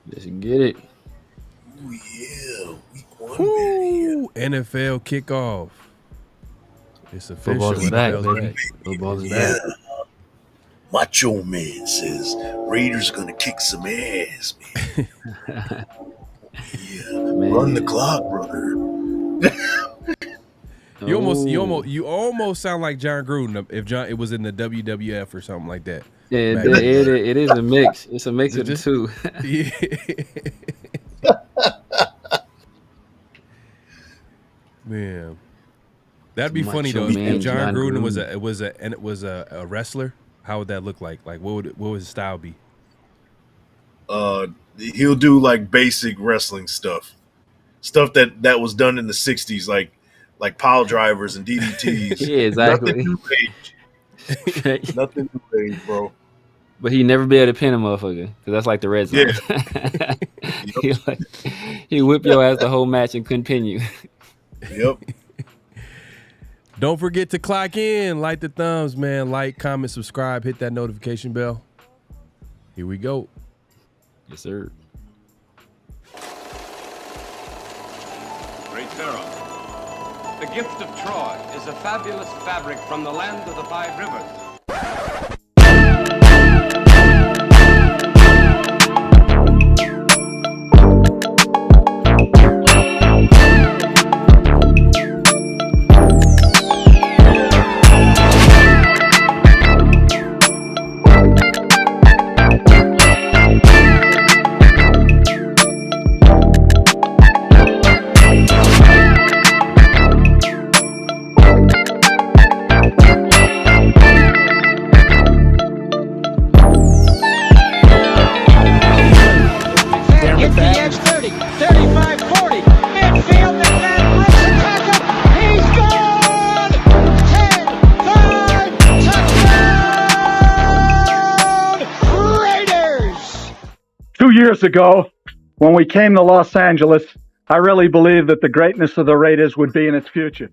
Let's get it. Oh yeah, week 1 Woo! NFL kickoff. It's official. Football's back, NFL's baby. back. Football's Yeah. back. Macho Man says Raiders gonna kick some ass, man. Yeah, Man. run the clock, brother. You almost sound like John Gruden if it was in the WWF or something like that. Yeah, it is a mix. It's a mix of the two. Yeah. Man, that'd be funny though. If John Gruden was a wrestler, how would that look like? Like, what would his style be? He'll do like basic wrestling stuff that was done in the '60s, like pile drivers and DDTs. Yeah, exactly. Nothing new age. Nothing new age, bro. But he'd never be able to pin a motherfucker because that's like the red zone. Yeah. He whip your ass the whole match and couldn't pin you. Yep. Don't forget to clock in, like the thumbs, man. Like, comment, subscribe, hit that notification bell. Here we go. Yes, sir. Great Pharaoh. The gift of Troy is a fabulous fabric from the land of the 5 rivers. Years ago, when we came to Los Angeles, I really believed that the greatness of the Raiders would be in its future.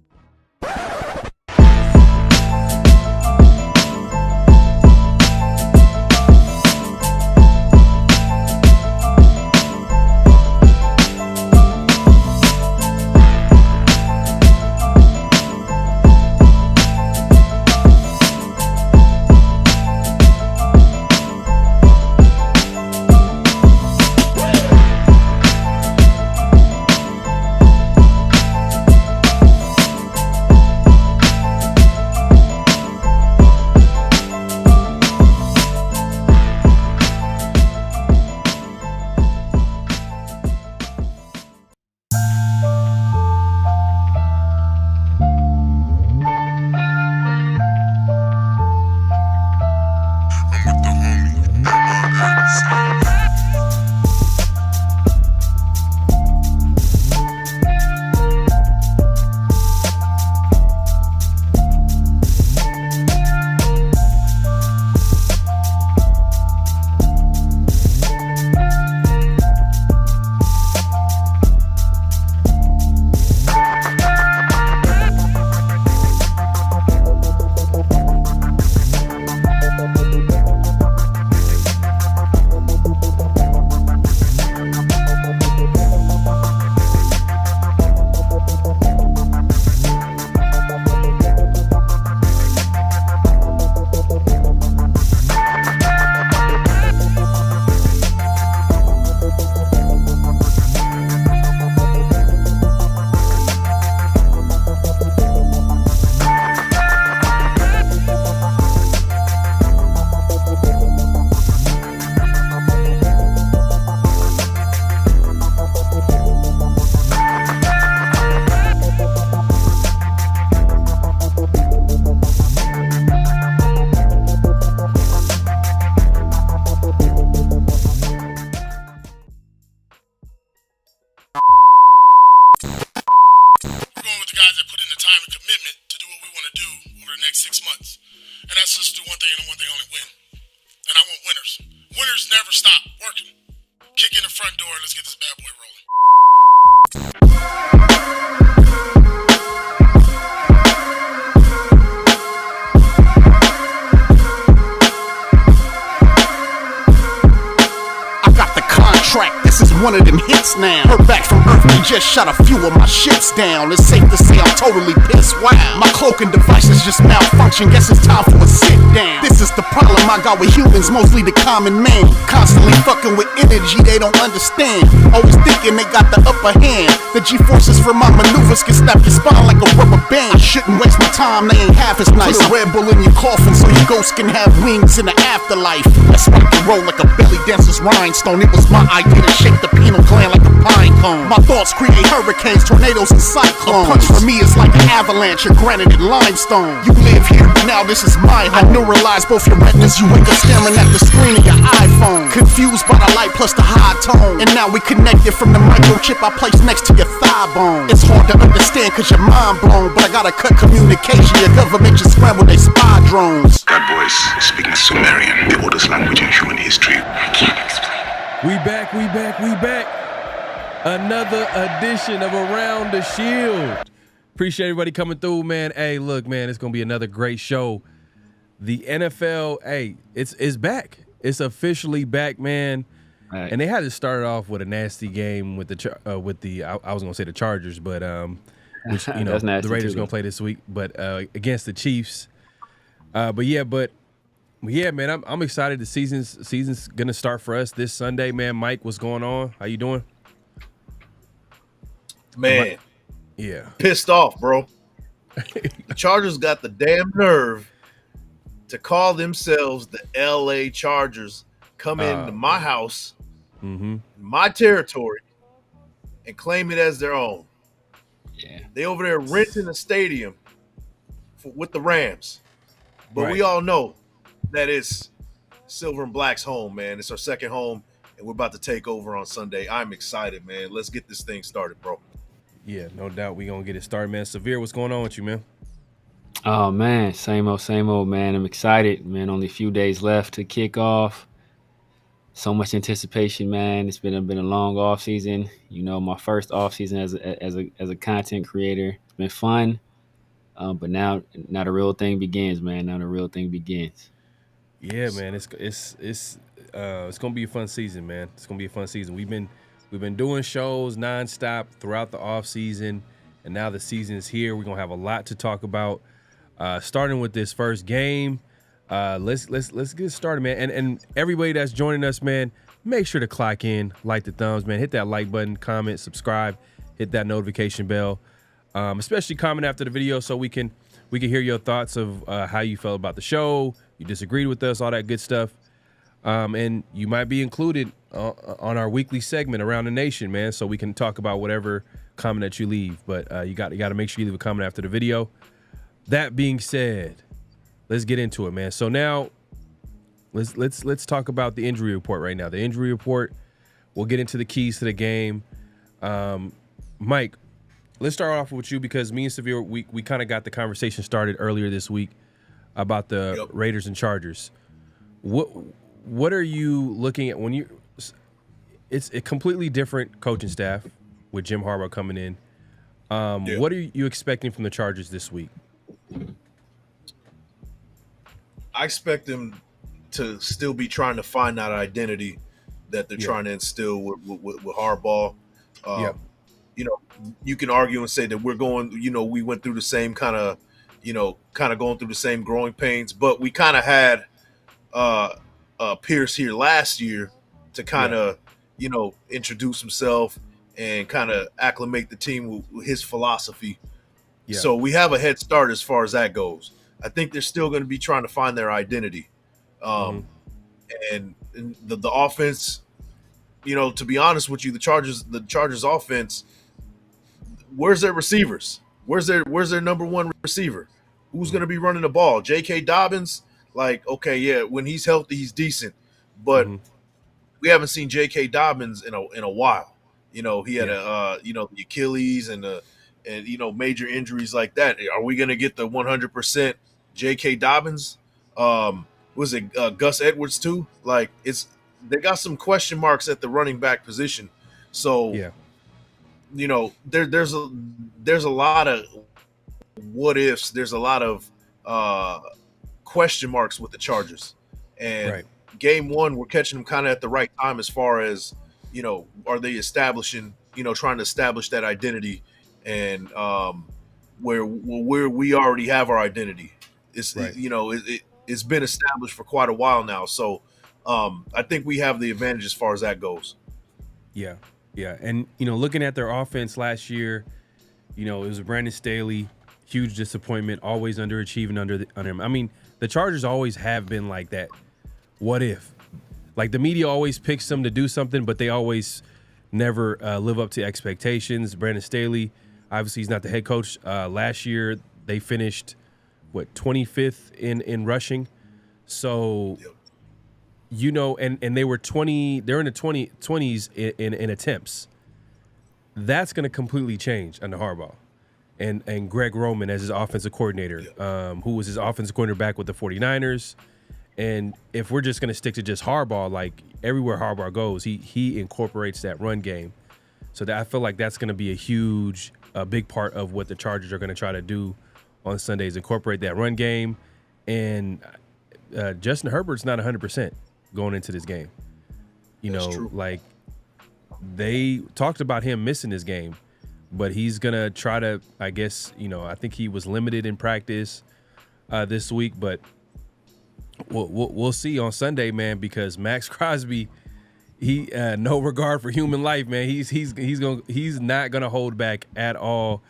track, this is one of them hits now. Heard back from Earth, we just shot a few of my ships down. It's safe to say I'm totally pissed, wow. My cloaking devices just malfunction, guess it's time for a sit down. This is the problem I got with humans, mostly the common man. Constantly fucking with energy they don't understand. Always thinking they got the upper hand. The G-forces for my maneuvers can snap your spine like a rubber band. I shouldn't waste my time, they ain't half as nice. Put a Red Bull in your coffin so your ghost can have wings in the afterlife. Let's rock and roll like a belly dancer's rhinestone. It was my idea to shake the pineal gland like a pine cone. My thoughts create hurricanes, tornadoes, and cyclones. A punch for me is like an avalanche of granite and limestone. You live here, now this is my home. I neuralize both your retinas, you wake up staring at the screen of your iPhone. Confused by the light plus the high tone. And now we connected from the microchip I placed next to your thigh bone. It's hard to understand cause you're mind blown, but I gotta cut communication. Your government just scrambled they spy drones. That voice speaking Sumerian, the oldest language in human history. I can't explain. We back. Another edition of Around the Shield. Appreciate everybody coming through, man. Hey, look, man, it's gonna be another great show. The NFL, hey, it's back. It's officially back, man. Right. And they had to start off with a nasty game with the I was gonna say the Chargers, but which you know the Raiders gonna play this week, but against the Chiefs. But yeah, man, I'm excited. The season's gonna start for us this Sunday, man. Mike, what's going on? How you doing? Man, yeah, pissed off, bro. The Chargers got the damn nerve to call themselves the LA Chargers, come into my house, my territory, and claim it as their own. Yeah, they over there renting a stadium with the Rams, but we all know that it's Silver and Black's home, man. It's our second home, and we're about to take over on Sunday. I'm excited, man. Let's get this thing started, bro. Yeah, no doubt we gonna get it started, man. Severe, what's going on with you, man? Oh man, same old, man. I'm excited, man. Only a few days left to kick off. So much anticipation, man. It's been a long off season. You know, my first off season as a content creator. It's been fun, but now the real thing begins, man. Now the real thing begins. Yeah, man. It's gonna be a fun season, man. It's gonna be a fun season. We've been doing shows nonstop throughout the off season, and now the season is here. We're gonna have a lot to talk about. Starting with this first game, let's get started, man. And everybody that's joining us, man, make sure to clock in, like the thumbs, man. Hit that like button, comment, subscribe, hit that notification bell. Especially comment after the video so we can hear your thoughts of how you felt about the show. You disagreed with us, all that good stuff. And you might be included on our weekly segment Around the Nation, man, so we can talk about whatever comment that you leave. But you got to make sure you leave a comment after the video. That being said, let's get into it, man. So now let's talk about the injury report right now. The injury report, we'll get into the keys to the game. Mike, let's start off with you because me and Severe, we kind of got the conversation started earlier this week about the Raiders and Chargers. What are you looking at when it's a completely different coaching staff with Jim Harbaugh coming in. What are you expecting from the Chargers this week? I expect them to still be trying to find that identity that they're trying to instill with Harbaugh. You know, you can argue and say that we're going, we went through the same kind of going through the same growing pains, but we kind of had Pierce here last year to kind of, introduce himself and kind of acclimate the team with his philosophy. Yeah. So we have a head start as far as that goes. I think they're still going to be trying to find their identity. And the offense, to be honest with you, the Chargers offense, where's their receivers? Where's their number one receiver? Who's going to be running the ball? J.K. Dobbins? When he's healthy, he's decent. But we haven't seen J.K. Dobbins in a while. He had the Achilles and major injuries like that. Are we going to get the 100% J.K. Dobbins? Was it Gus Edwards too? They got some question marks at the running back position. So there's a lot of what ifs. There's a lot of question marks with the Chargers. And game one, we're catching them kind of at the right time as far as are they establishing, trying to establish that identity, and where we already have our identity. It's Right. it's been established for quite a while now. So I think we have the advantage as far as that goes. Yeah. Yeah. And, looking at their offense last year, it was Brandon Staley, huge disappointment, always underachieving under him. I mean, the Chargers always have been like that. What if? Like, the media always picks them to do something, but they always never live up to expectations. Brandon Staley, obviously, he's not the head coach. Last year, they finished, 25th in rushing. So, and they were 20. They're in the 20s in attempts. That's going to completely change under Harbaugh. And Greg Roman as his offensive coordinator, who was his offensive coordinator back with the 49ers. And if we're just going to stick to just Harbaugh, like everywhere Harbaugh goes, he incorporates that run game. So I feel like that's going to be a big part of what the Chargers are going to try to do on Sundays, incorporate that run game. And Justin Herbert's not 100% going into this game. Like they talked about him missing this game, but he's going to try to, I guess, I think he was limited in practice this week, but we'll see on Sunday, man, because Max Crosby, he no regard for human life, man. He's not gonna hold back at all.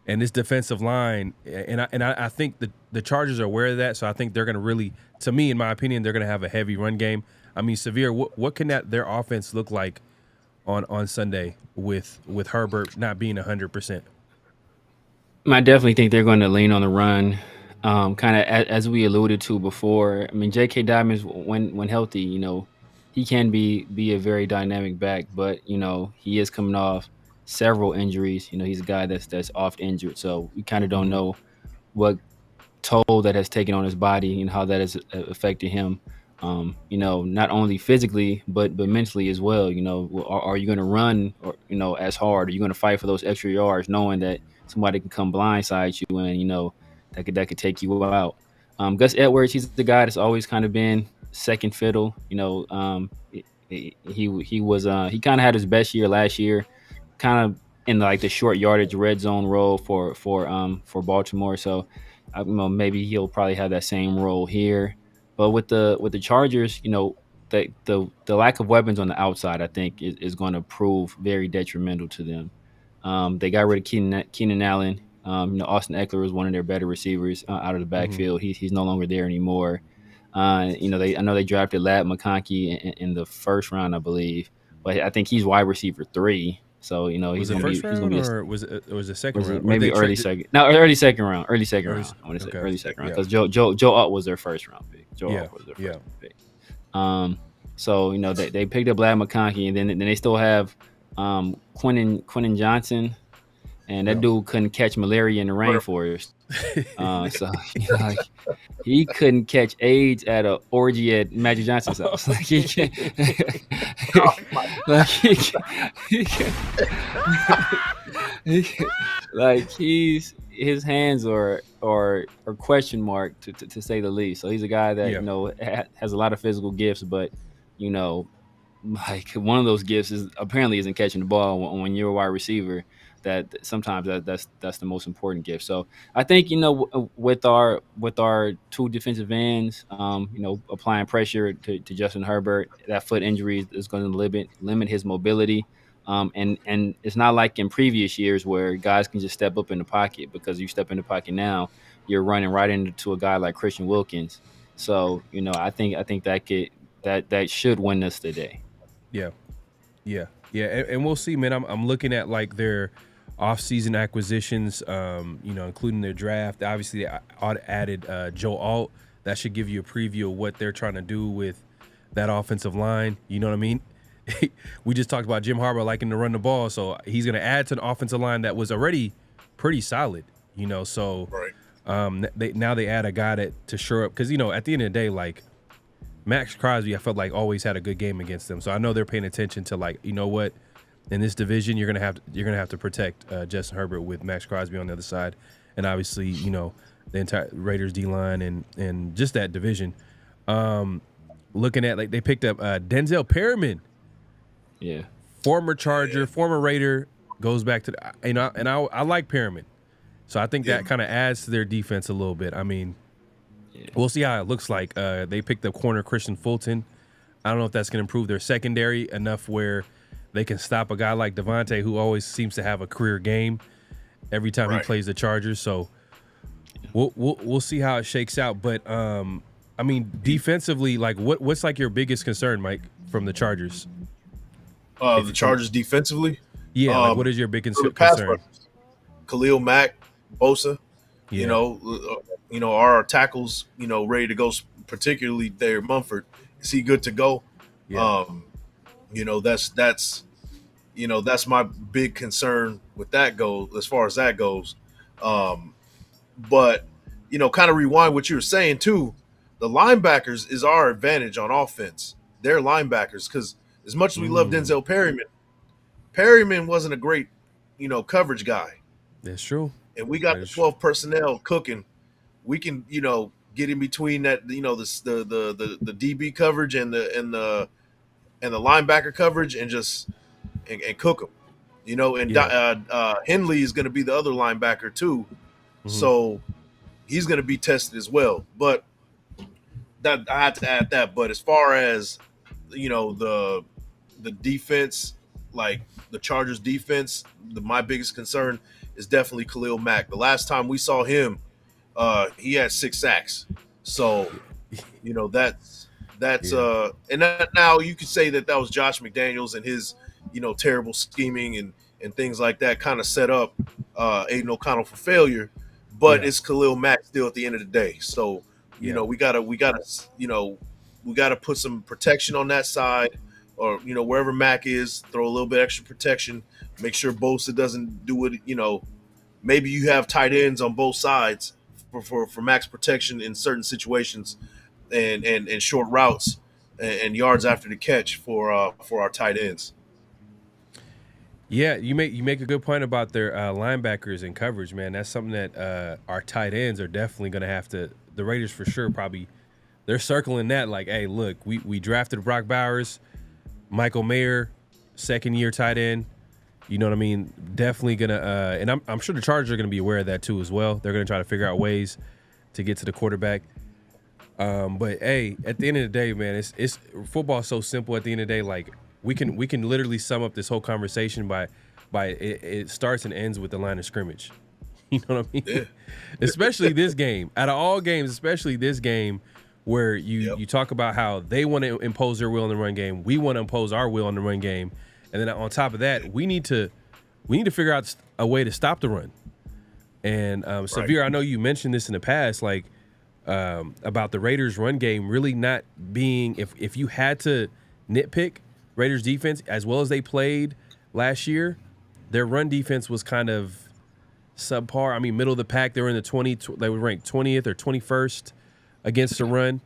And this defensive line, and I think the Chargers are aware of that, so I think they're gonna really, to me, in my opinion, they're gonna have a heavy run game. I mean, Severe, what can their offense look like on Sunday with Herbert not being 100%? I definitely think they're going to lean on the run. Kind of as we alluded to before. I mean, J.K. Dobbins, when healthy, he can be a very dynamic back, but he is coming off several injuries. He's a guy that's oft injured, so we kind of don't know what toll that has taken on his body and how that has affected him. Not only physically but mentally as well. Are you going to run or as hard? Are you going to fight for those extra yards, knowing that somebody can come blindside you and that could take you out? Gus Edwards, he's the guy that's always kind of been second fiddle. He kind of had his best year last year, kind of in like the short yardage red zone role for Baltimore. So maybe he'll probably have that same role here. But with the Chargers, the lack of weapons on the outside, I think, is going to prove very detrimental to them. They got rid of Keenan Allen. Austin Eckler was one of their better receivers out of the backfield. He's no longer there anymore. I know they drafted Ladd McConkey in the first round, I believe, but I think he's wide receiver 3. So was it first round or was it second round? Maybe early second. No, early second round. I want to say early second round because Joe Alt was their first round pick. Alt was their first round pick. So they picked up Ladd McConkey, and then they still have Quentin Johnson. And that dude couldn't catch malaria in the rainforest. So he couldn't catch AIDS at an orgy at Magic Johnson's house. Like he can't. His hands are question mark to say the least. So he's a guy that has a lot of physical gifts, but like one of those gifts isn't catching the ball when you're a wide receiver. That sometimes that's the most important gift. So I think with our 2 defensive ends, applying pressure to Justin Herbert, that foot injury is going to limit his mobility. And it's not like in previous years where guys can just step up in the pocket, because you step in the pocket now, you're running right into a guy like Christian Wilkins. So I think that should win us today. Yeah, and we'll see, man. I'm looking at like their off-season acquisitions, including their draft. Obviously, they added Joe Alt. That should give you a preview of what they're trying to do with that offensive line. You know what I mean? We just talked about Jim Harbaugh liking to run the ball, so he's going to add to an offensive line that was already pretty solid. So right. They add a guy to shore up, because at the end of the day, like Max Crosby, I felt like always had a good game against them. So I know they're paying attention to, like, what, in this division you're gonna have to protect Justin Herbert with Max Crosby on the other side, and obviously the entire Raiders D line and just that division. Looking at, like, they picked up Denzel Perryman. Yeah. former Charger, former Raider, goes back to I like Perriman. So I think that kind of adds to their defense a little bit. I mean, we'll see how it looks like. They picked up corner Christian Fulton. I don't know if that's going to improve their secondary enough where they can stop a guy like Davante, who always seems to have a career game every time he plays the Chargers. So we'll see how it shakes out. But I mean, defensively, like what's like your biggest concern, Mike, from the Chargers? The Chargers defensively? Yeah, like what is your biggest concern? Khalil Mack, Bosa, you know, our tackles, you know, ready to go, particularly there, Mumford. Is he good to go? Yeah. You know, that's my big concern with that goal as far as that goes. But, you know, kind of rewind what you were saying too. The linebackers is our advantage on offense. They're linebackers because as much as we love Denzel Perryman wasn't a great, you know, coverage guy. That's true. And we got the 12 personnel cooking. We can, you know, get in between that, you know, the DB coverage and the linebacker coverage and just and cook them, you know. And Henley is going to be the other linebacker too, so he's going to be tested as well. But that I have to add that. But as far as, you know, the defense, like the Chargers defense, my biggest concern is definitely Khalil Mack. The last time we saw him, he had 6 sacks. So, you know, that's and that, now you could say that was Josh McDaniels and his, you know, terrible scheming and things like that kind of set up Aiden O'Connell for failure. But it's Khalil Mack still at the end of the day. So, you know, we gotta put some protection on that side, or, you know, wherever Mack is, throw a little bit extra protection. Make sure Bosa doesn't do it. You know, maybe you have tight ends on both sides for max protection in certain situations, and short routes and yards after the catch for our tight ends. Yeah, you make a good point about their linebackers and coverage, man. That's something that our tight ends are definitely going to have to. The Raiders for sure probably they're circling that like, hey, look, we drafted Brock Bowers, Michael Mayer, second-year tight end. You know what I mean? Definitely gonna, and I'm sure the Chargers are gonna be aware of that too as well. They're gonna try to figure out ways to get to the quarterback. But hey, at the end of the day, man, it's football is so simple. At the end of the day, like we can literally sum up this whole conversation by it starts and ends with the line of scrimmage. You know what I mean? Yeah. Especially this game. Out of all games, especially this game, where you talk about how they want to impose their will in the run game, we want to impose our will in the run game. And then on top of that, we need to figure out a way to stop the run. And Severe, I know you mentioned this in the past, like about the Raiders' run game really not being. If you had to nitpick Raiders' defense as well as they played last year, their run defense was kind of subpar. I mean, middle of the pack. They were in the they were ranked 20th or 21st against the run.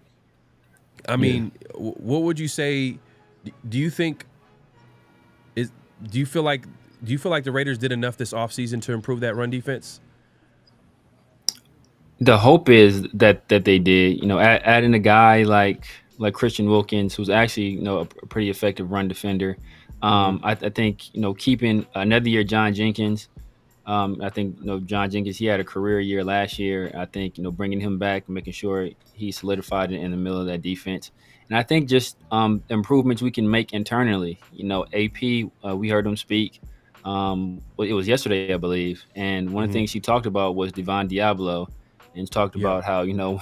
I mean, what would you say? Do you think? Do you feel like the Raiders did enough this offseason to improve that run defense? The hope is that they did. You know, adding a guy like Christian Wilkins, who's actually, you know, a pretty effective run defender. I think, you know, keeping another year John Jenkins. I think, you know, John Jenkins, he had a career year last year. I think, you know, bringing him back, making sure he solidified in the middle of that defense. And I think just improvements we can make internally. You know, AP, we heard him speak. It was yesterday, I believe. And one of the things he talked about was Devon Diablo, and talked about how, you know,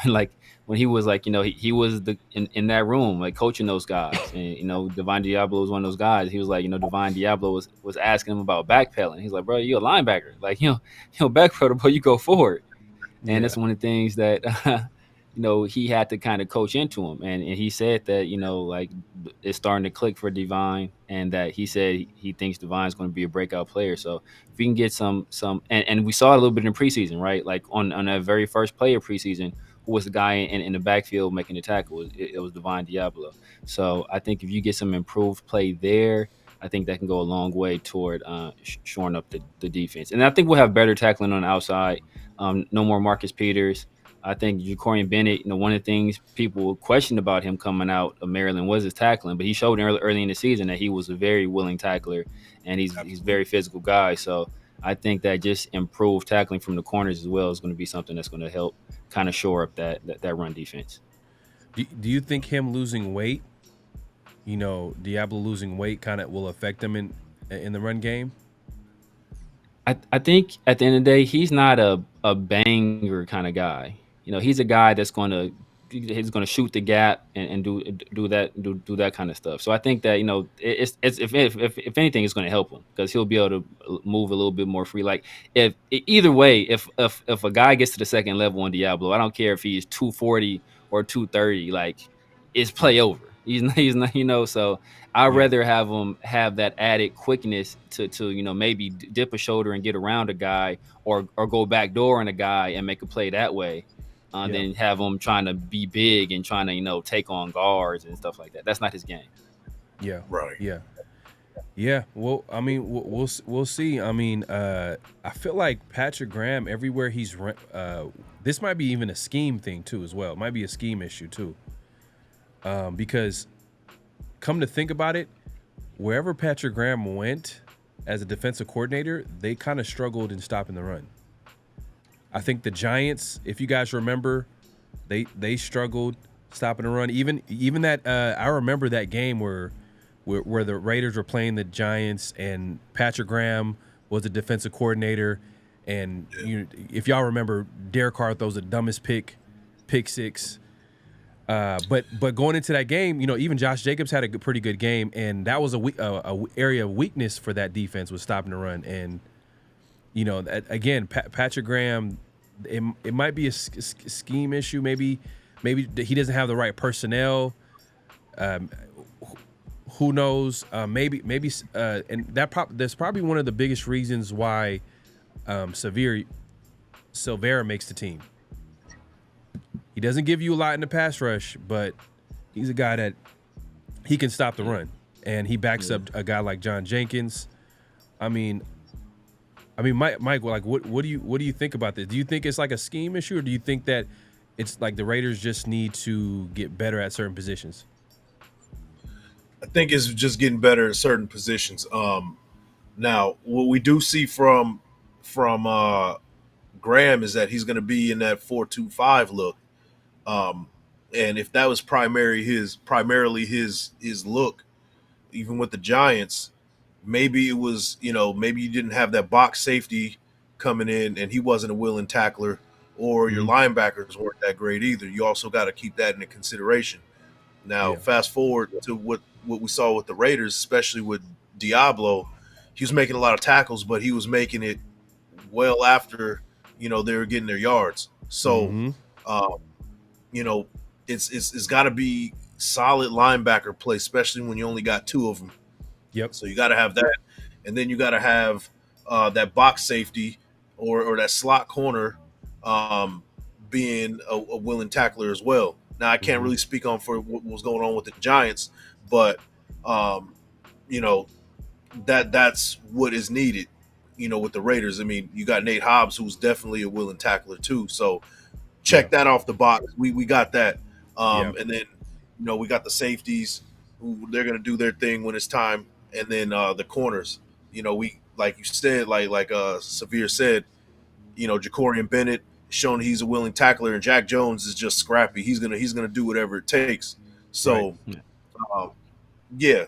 when he was like, you know, he was in that room, like coaching those guys. And, you know, Devon Diablo was one of those guys. He was like, you know, Devon Diablo was asking him about backpedaling. He's like, bro, you're a linebacker. Like, you know, backpedal, but you go forward. And that's one of the things that, you know, he had to kind of coach into him. And he said that, you know, like it's starting to click for Devon, and that he said he thinks Devon's going to be a breakout player. So if we can get some and we saw it a little bit in preseason, right? Like on that very first play of preseason, who was the guy in the backfield making the tackle? It was Devon Diablo. So I think if you get some improved play there, I think that can go a long way toward shoring up the defense. And I think we'll have better tackling on the outside. No more Marcus Peters. I think Jacorian Bennett, one of the things people questioned about him coming out of Maryland was his tackling, but he showed early in the season that he was a very willing tackler, and he's a very physical guy. So I think that just improved tackling from the corners as well is going to be something that's going to help kind of shore up that run defense. Do you think him losing weight, Diablo losing weight, kind of will affect him in the run game? I think at the end of the day, he's not a banger kind of guy. He's a guy that's going to shoot the gap and do that kind of stuff. So I think that it's if anything, it's going to help him because he'll be able to move a little bit more free. Like if either way, if a guy gets to the second level on Diablo, I don't care if he's 240 or 230, like it's play over. He's not, so I'd rather have him have that added quickness to maybe dip a shoulder and get around a guy or go back door on a guy and make a play that way. Than have him trying to be big and trying to take on guards and stuff like that. That's not his game. Yeah, right. Yeah. Well, I mean, we'll see. I mean, I feel like Patrick Graham everywhere he's this might be even a scheme thing too as well. It might be a scheme issue too, because come to think about it, wherever Patrick Graham went as a defensive coordinator, they kind of struggled in stopping the run. I think the Giants, if you guys remember, they struggled stopping the run. Even that I remember that game where the Raiders were playing the Giants and Patrick Graham was the defensive coordinator, and if y'all remember, Derek Carr throws the dumbest pick six. But going into that game, even Josh Jacobs had a pretty good game, and that was a area of weakness for that defense was stopping the run. And again, Patrick Graham, it might be a scheme issue. Maybe he doesn't have the right personnel. Who knows? Maybe, and that's probably one of the biggest reasons why Silvera makes the team. He doesn't give you a lot in the pass rush, but he's a guy that he can stop the run, and he backs up a guy like John Jenkins. I mean, Mike, like, what do you think about this? Do you think it's like a scheme issue, or do you think that it's like the Raiders just need to get better at certain positions? I think it's just getting better at certain positions. Now, what we do see from Graham is that he's going to be in that 4-2-5 look, and if that was primarily his look, even with the Giants. Maybe it was, maybe you didn't have that box safety coming in and he wasn't a willing tackler, or your linebackers weren't that great either. You also got to keep that into consideration. Now, fast forward to what we saw with the Raiders, especially with Diablo, he was making a lot of tackles, but he was making it well after, they were getting their yards. So, it's got to be solid linebacker play, especially when you only got two of them. Yep. So you got to have that, and then you got to have that box safety or that slot corner being a willing tackler as well. Now I can't really speak on for what was going on with the Giants, but that's what is needed. With the Raiders, I mean, you got Nate Hobbs, who's definitely a willing tackler too. So check that off the box. We got that, and then we got the safeties who they're gonna do their thing when it's time. And then the corners, we like you said, like Severe said, Jacorian Bennett showing he's a willing tackler, and Jack Jones is just scrappy. He's gonna do whatever it takes. So,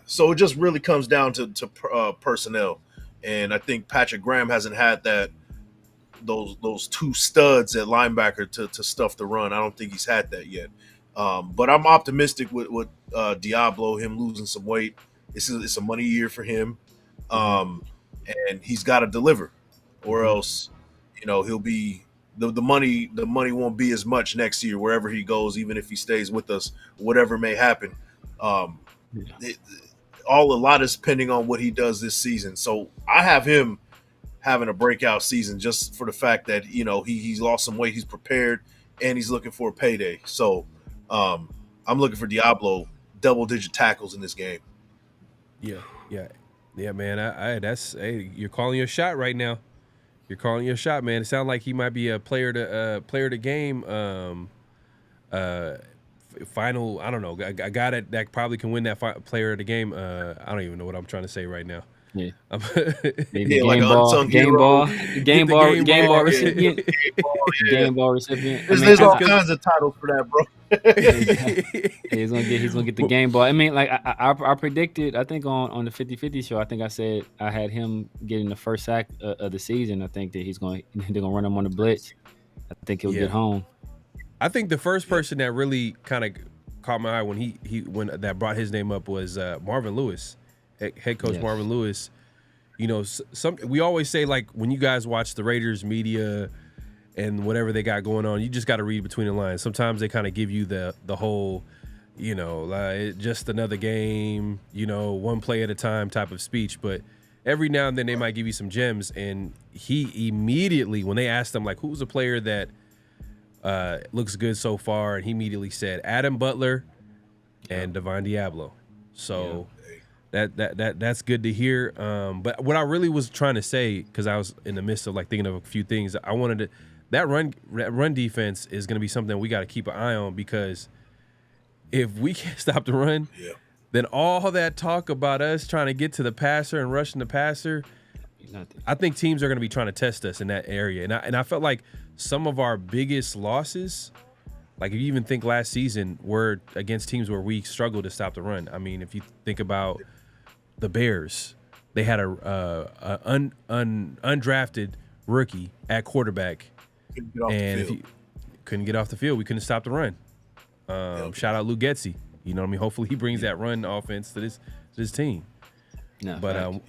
so it just really comes down to personnel, and I think Patrick Graham hasn't had those two studs at linebacker to stuff the run. I don't think he's had that yet. But I'm optimistic with Diablo, him losing some weight. It's a money year for him, and he's got to deliver, or else, he'll be the money won't be as much next year wherever he goes, even if he stays with us, whatever may happen. A lot is depending on what he does this season. So I have him having a breakout season just for the fact that he's lost some weight, he's prepared, and he's looking for a payday. So I'm looking for Diablo double-digit tackles in this game. Yeah, man. You're calling your shot right now. You're calling your shot, man. It sounds like he might be a player to game. Final, I don't know, a guy that probably can win that player of the game. I don't even know what I'm trying to say right now. Yeah, Yeah, like an unsung hero. game ball recipient. Game ball recipient. There's all kinds of titles for that, bro. He's gonna get the game ball. I mean, like I predicted. I think on the 50-50 show, I think I said I had him getting the first sack of the season. I think that they're gonna run him on the blitz. I think he'll get home. I think the first person that really kind of caught my eye when when that brought his name up was Marvin Lewis, head coach Marvin Lewis. You know, we always say, like, when you guys watch the Raiders media and whatever they got going on, you just got to read between the lines. Sometimes they kind of give you the whole, you know, like, just another game, you know, one play at a time type of speech. But every now and then they might give you some gems. And he immediately, when they asked him, like, who's a player that looks good so far, and he immediately said Adam Butler and Devon Diablo. So that's good to hear. But what I really was trying to say, because I was in the midst of like thinking of a few things, I wanted to that run defense is going to be something we got to keep an eye on, because if we can't stop the run, then all that talk about us trying to get to the passer and rushing the passer, I think teams are going to be trying to test us in that area. And I felt like some of our biggest losses, like if you even think last season, were against teams where we struggled to stop the run. I mean, if you think about the Bears, they had a undrafted rookie at quarterback, and if you couldn't get off the field, we couldn't stop the run. Shout out Lou Getsy. You know what I mean? Hopefully he brings that run offense to this team. No, but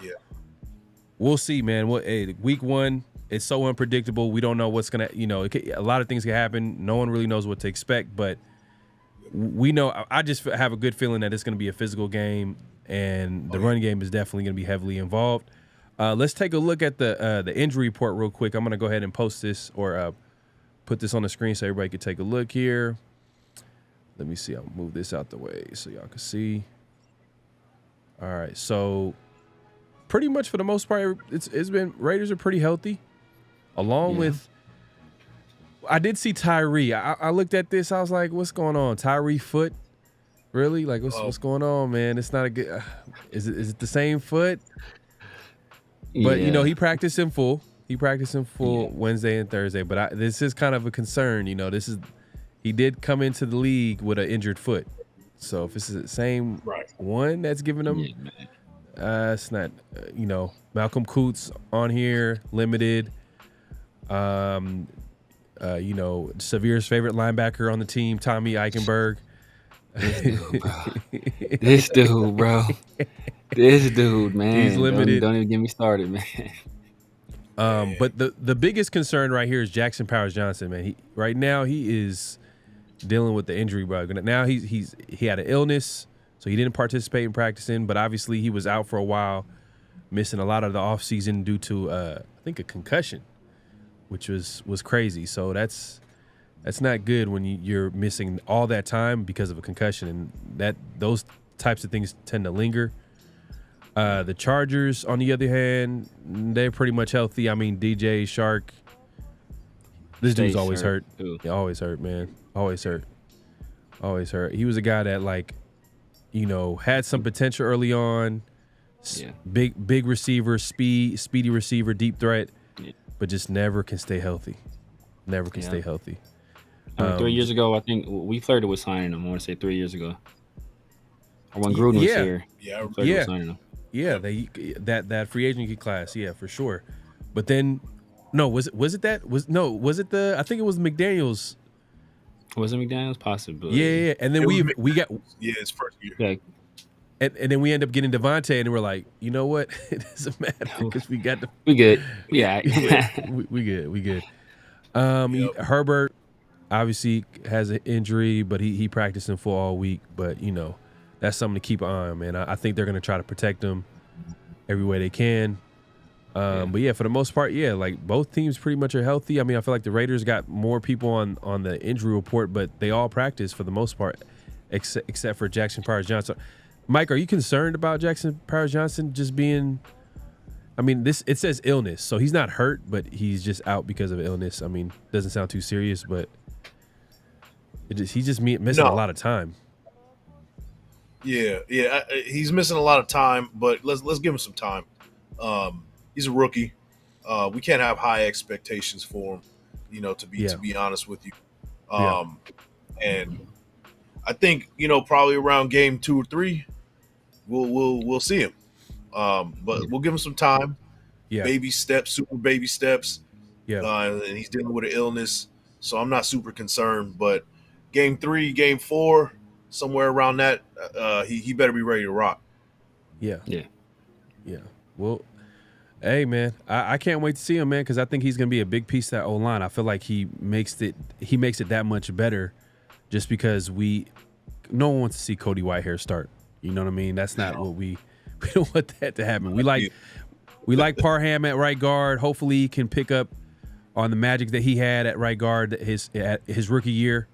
we'll see, man. Week one, it's so unpredictable. We don't know what's gonna, a lot of things can happen. No one really knows what to expect, but we know. I just have a good feeling that it's gonna be a physical game, and the run game is definitely gonna be heavily involved. Let's take a look at the injury report real quick. I'm gonna go ahead and post this or put this on the screen so everybody can take a look here. Let me see. I'll move this out the way so y'all can see. All right, so pretty much for the most part, it's been Raiders are pretty healthy. Along with, I did see Tyree. I looked at this. I was like, "What's going on, Tyree foot? Really? Like, what's going on, man? It's not a good. Is it the same foot? But he practiced in full. He practiced in full Wednesday and Thursday. But this is kind of a concern. He did come into the league with an injured foot. So if it's the same one that's giving him, it's not. Malcolm Coots on here, limited. Severe's favorite linebacker on the team, Tommy Eichenberg. This dude, bro. This dude, man. He's limited. Don't even get me started, man. But the biggest concern right here is Jackson Powers Johnson, man. Right now he is dealing with the injury bug. Now he had an illness, so he didn't participate in practicing, but obviously he was out for a while, missing a lot of the offseason due to I think a concussion, which was crazy. So that's not good when you're missing all that time because of a concussion, and those types of things tend to linger. The Chargers, on the other hand, they're pretty much healthy. I mean, DJ Shark, this dude's always hurt. Yeah, always hurt, man. Always hurt. He was a guy that had some potential early on. Big receiver, speedy receiver, deep threat, but just never can stay healthy. Never can stay healthy. 3 years ago, I think we flirted with signing him. I want to say 3 years ago. Or when Gruden was here. With signing him. Yeah, that free agency class, for sure. But then, was it the? I think it was McDaniels. Was it McDaniels? Possibly. Yeah. And then we got his first year. Okay. And then we end up getting Davante, and we're like, you know what? It doesn't matter because we got we good. Yeah, we good. Herbert obviously has an injury, but he practiced in full all week. But that's something to keep an eye on, man. I think they're going to try to protect him every way they can. But for the most part, like both teams pretty much are healthy. I mean, I feel like the Raiders got more people on the injury report, but they all practice for the most part, except for Jackson Powers Johnson. Mike, are you concerned about Jackson Powers Johnson just being I mean, it says illness, so he's not hurt, but he's just out because of illness. I mean, doesn't sound too serious, but he's just missing a lot of time. Yeah, he's missing a lot of time, but let's give him some time. He's a rookie. We can't have high expectations for him, to be honest with you. And I think probably around game 2 or 3, we'll see him. But we'll give him some time. Yeah, baby steps, super baby steps. Yeah, and he's dealing with an illness, so I'm not super concerned. But game 3, game 4, somewhere around that, he better be ready to rock. Yeah. Well, hey man, I can't wait to see him, man, because I think he's gonna be a big piece of that O-line. I feel like he makes it that much better, just because no one wants to see Cody Whitehair start. You know what I mean? That's not what we don't want that to happen. We like Parham at right guard. Hopefully he can pick up on the magic that he had at right guard at his rookie year.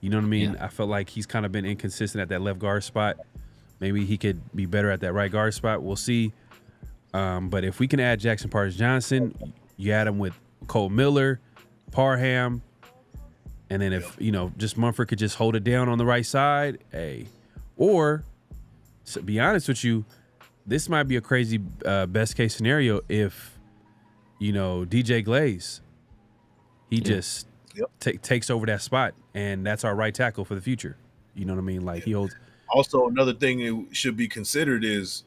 You know what I mean? Yeah. I felt like he's kind of been inconsistent at that left guard spot. Maybe he could be better at that right guard spot. We'll see. But if we can add Jackson Powers-Johnson, you add him with Cole Miller, Parham, and then if, just Mumford could just hold it down on the right side, or to be honest with you, this might be a crazy best case scenario if, DJ Glaze, he just takes over that spot, and that's our right tackle for the future. You know what I mean? Like he holds. Also, another thing that should be considered is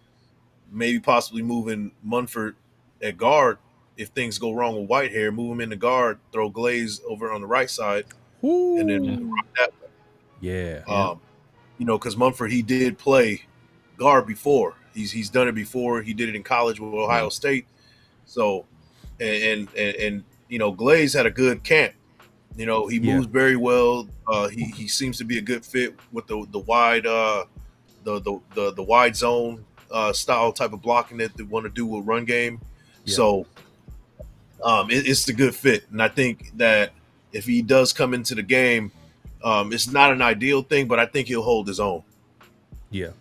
maybe possibly moving Munford at guard. If things go wrong with Whitehair, move him into guard, throw Glaze over on the right side, and then rock that way. Yeah. Because Munford, he did play guard before. He's done it before. He did it in college with Ohio State. So, and Glaze had a good camp. He moves very well. He seems to be a good fit with the wide the wide zone style type of blocking that they want to do with run game. Yeah. So, it's a good fit, and I think that if he does come into the game, it's not an ideal thing, but I think he'll hold his own. Yeah.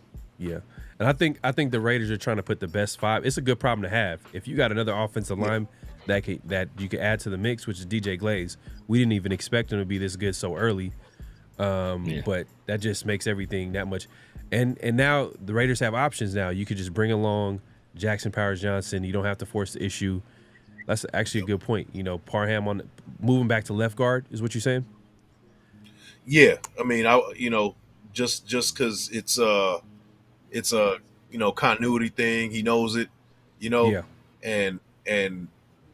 And I think the Raiders are trying to put the best 5. It's a good problem to have. If you got another offensive line that you could add to the mix, which is DJ Glaze. We didn't even expect him to be this good so early. But that just makes everything that much. And now the Raiders have options now. You could just bring along Jackson Powers-Johnson. You don't have to force the issue. That's actually a good point. Parham moving back to left guard is what you're saying? Yeah. I mean, just because it's a continuity thing. He knows it, and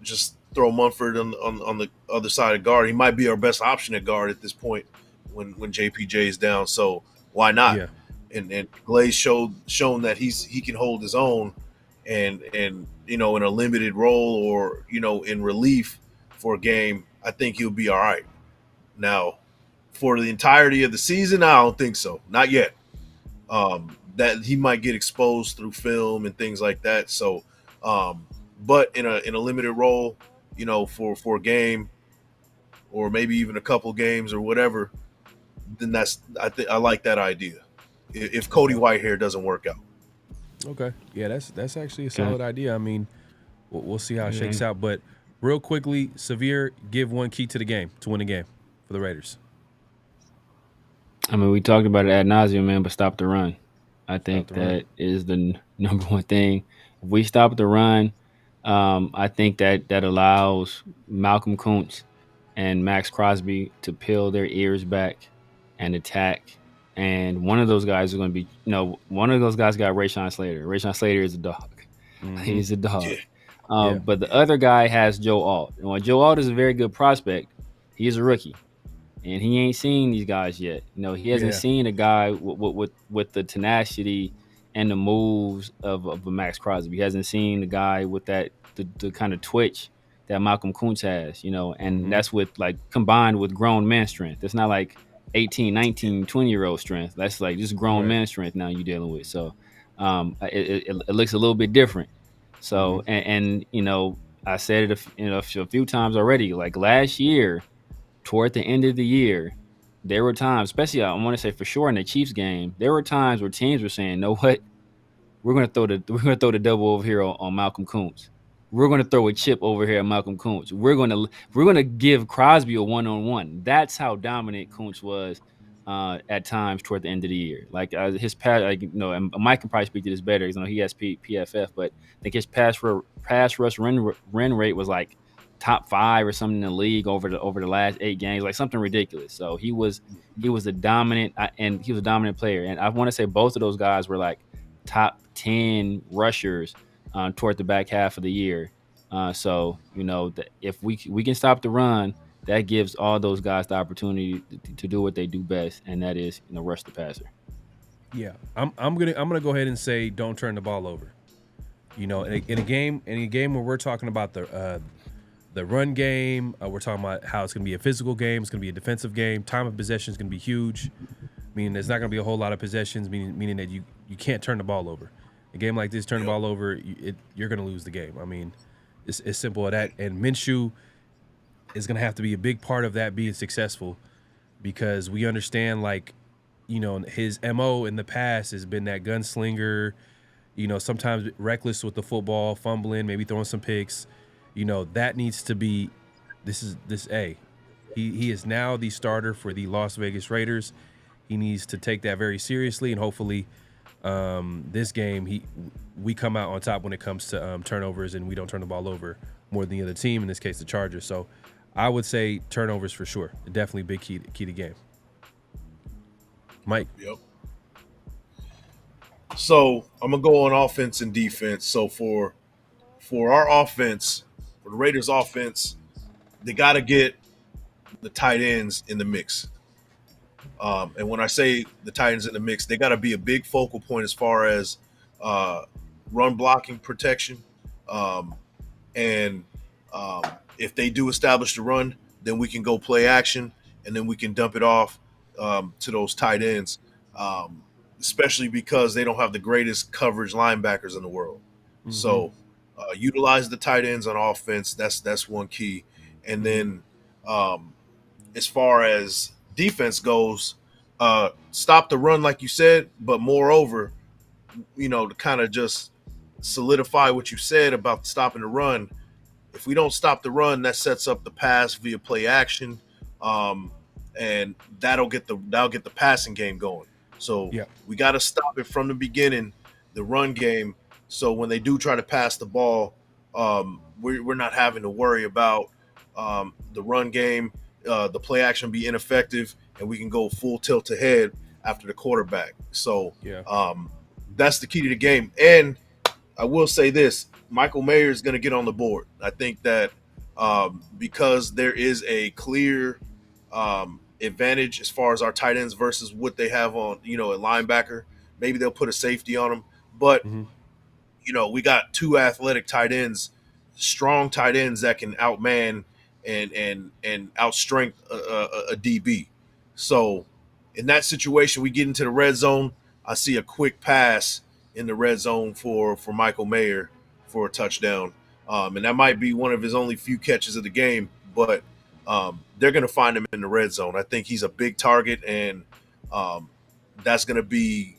just throw Munford on the other side of guard. He might be our best option at guard at this point when JPJ is down. So why not? Yeah. And Glaze shown that he can hold his own, and in a limited role or in relief for a game, I think he'll be all right. Now, for the entirety of the season, I don't think so. Not yet. That he might get exposed through film and things like that. So, but in a limited role, for a game or maybe even a couple games or whatever, then I like that idea. If Cody Whitehair doesn't work out. Okay. Yeah, that's actually a solid idea. I mean, we'll see how it shakes out. But real quickly, Severe, give one key to the game to win the game for the Raiders. I mean, we talked about it ad nauseum, man, but stop the run. I think that is the number one thing. If we stop the run, I think that allows Malcolm Kuntz and Max Crosby to peel their ears back and attack. And one of those guys is going to be, one of those guys got Rashawn Slater. Rashawn Slater is a dog. Mm-hmm. He's a dog. Yeah. But the other guy has Joe Alt. And while Joe Alt is a very good prospect, he is a rookie. And he ain't seen these guys yet. He hasn't seen a guy with the tenacity and the moves of a Max Crosby. He hasn't seen the guy with the kind of twitch that Malcolm Kuntz has, and that's combined with grown man strength. It's not like 18, 19, 20-year-old strength. That's like just grown man strength now you're dealing with. So it looks a little bit different. So, and I said it a few times already, like last year, toward the end of the year, there were times, especially I want to say for sure in the Chiefs game, there were times where teams were saying, "Know what? We're gonna throw the double over here on Malcolm Kuntz. we're going to throw a chip over here at Malcolm Kuntz. We're going to give Crosby a one-on-one. That's how dominant Kuntz was at times toward the end of the year. Like his pass, and Mike can probably speak to this better because he has PFF, but I think his pass rush run rate was like top 5 or something in the league over the last 8 games, like something ridiculous. So he was a dominant player, and I want to say both of those guys were like top 10 rushers toward the back half of the year. So if we can stop the run, that gives all those guys the opportunity to do what they do best, and that is rush the passer. Yeah, I'm gonna go ahead and say don't turn the ball over. In a game where we're talking about the run game, we're talking about how it's gonna be a physical game, it's gonna be a defensive game. Time of possession is gonna be huge. Meaning there's not gonna be a whole lot of possessions. Meaning that you can't turn the ball over. A game like this, turn the ball over, you're gonna lose the game. I mean, it's simple as that. And Minshew is going to have to be a big part of that being successful, because we understand, his MO in the past has been that gunslinger, sometimes reckless with the football, fumbling, maybe throwing some picks. That needs to be he is now the starter for the Las Vegas Raiders. He needs to take that very seriously, and hopefully this game we come out on top when it comes to turnovers, and we don't turn the ball over more than the other team, in this case the Chargers. So I would say turnovers for sure. Definitely big key to game. Mike. Yep. So I'm gonna go on offense and defense. So for our offense, for the Raiders offense, they got to get the tight ends in the mix. And when I say the tight ends in the mix, they got to be a big focal point as far as run blocking protection. If they do establish the run, then we can go play action, and then we can dump it off to those tight ends, especially because they don't have the greatest coverage linebackers in the world. Mm-hmm. So utilize the tight ends on offense. That's one key. And then as far as defense goes, stop the run like you said, but moreover, to kind of just solidify what you said about stopping the run. If we don't stop the run, that sets up the pass via play action, and that'll get the passing game going. So we got to stop it from the beginning, the run game. So when they do try to pass the ball, we're not having to worry about the run game, the play action be ineffective, and we can go full tilt ahead after the quarterback. So that's the key to the game. And I will say this. Michael Mayer is going to get on the board. I think that because there is a clear advantage as far as our tight ends versus what they have on, a linebacker. Maybe they'll put a safety on them. But, we got 2 athletic tight ends, strong tight ends that can outman and outstrength a DB. So in that situation, we get into the red zone. I see a quick pass in the red zone for Michael Mayer for a touchdown. And that might be one of his only few catches of the game, but they're going to find him in the red zone. I think he's a big target, and that's going to be,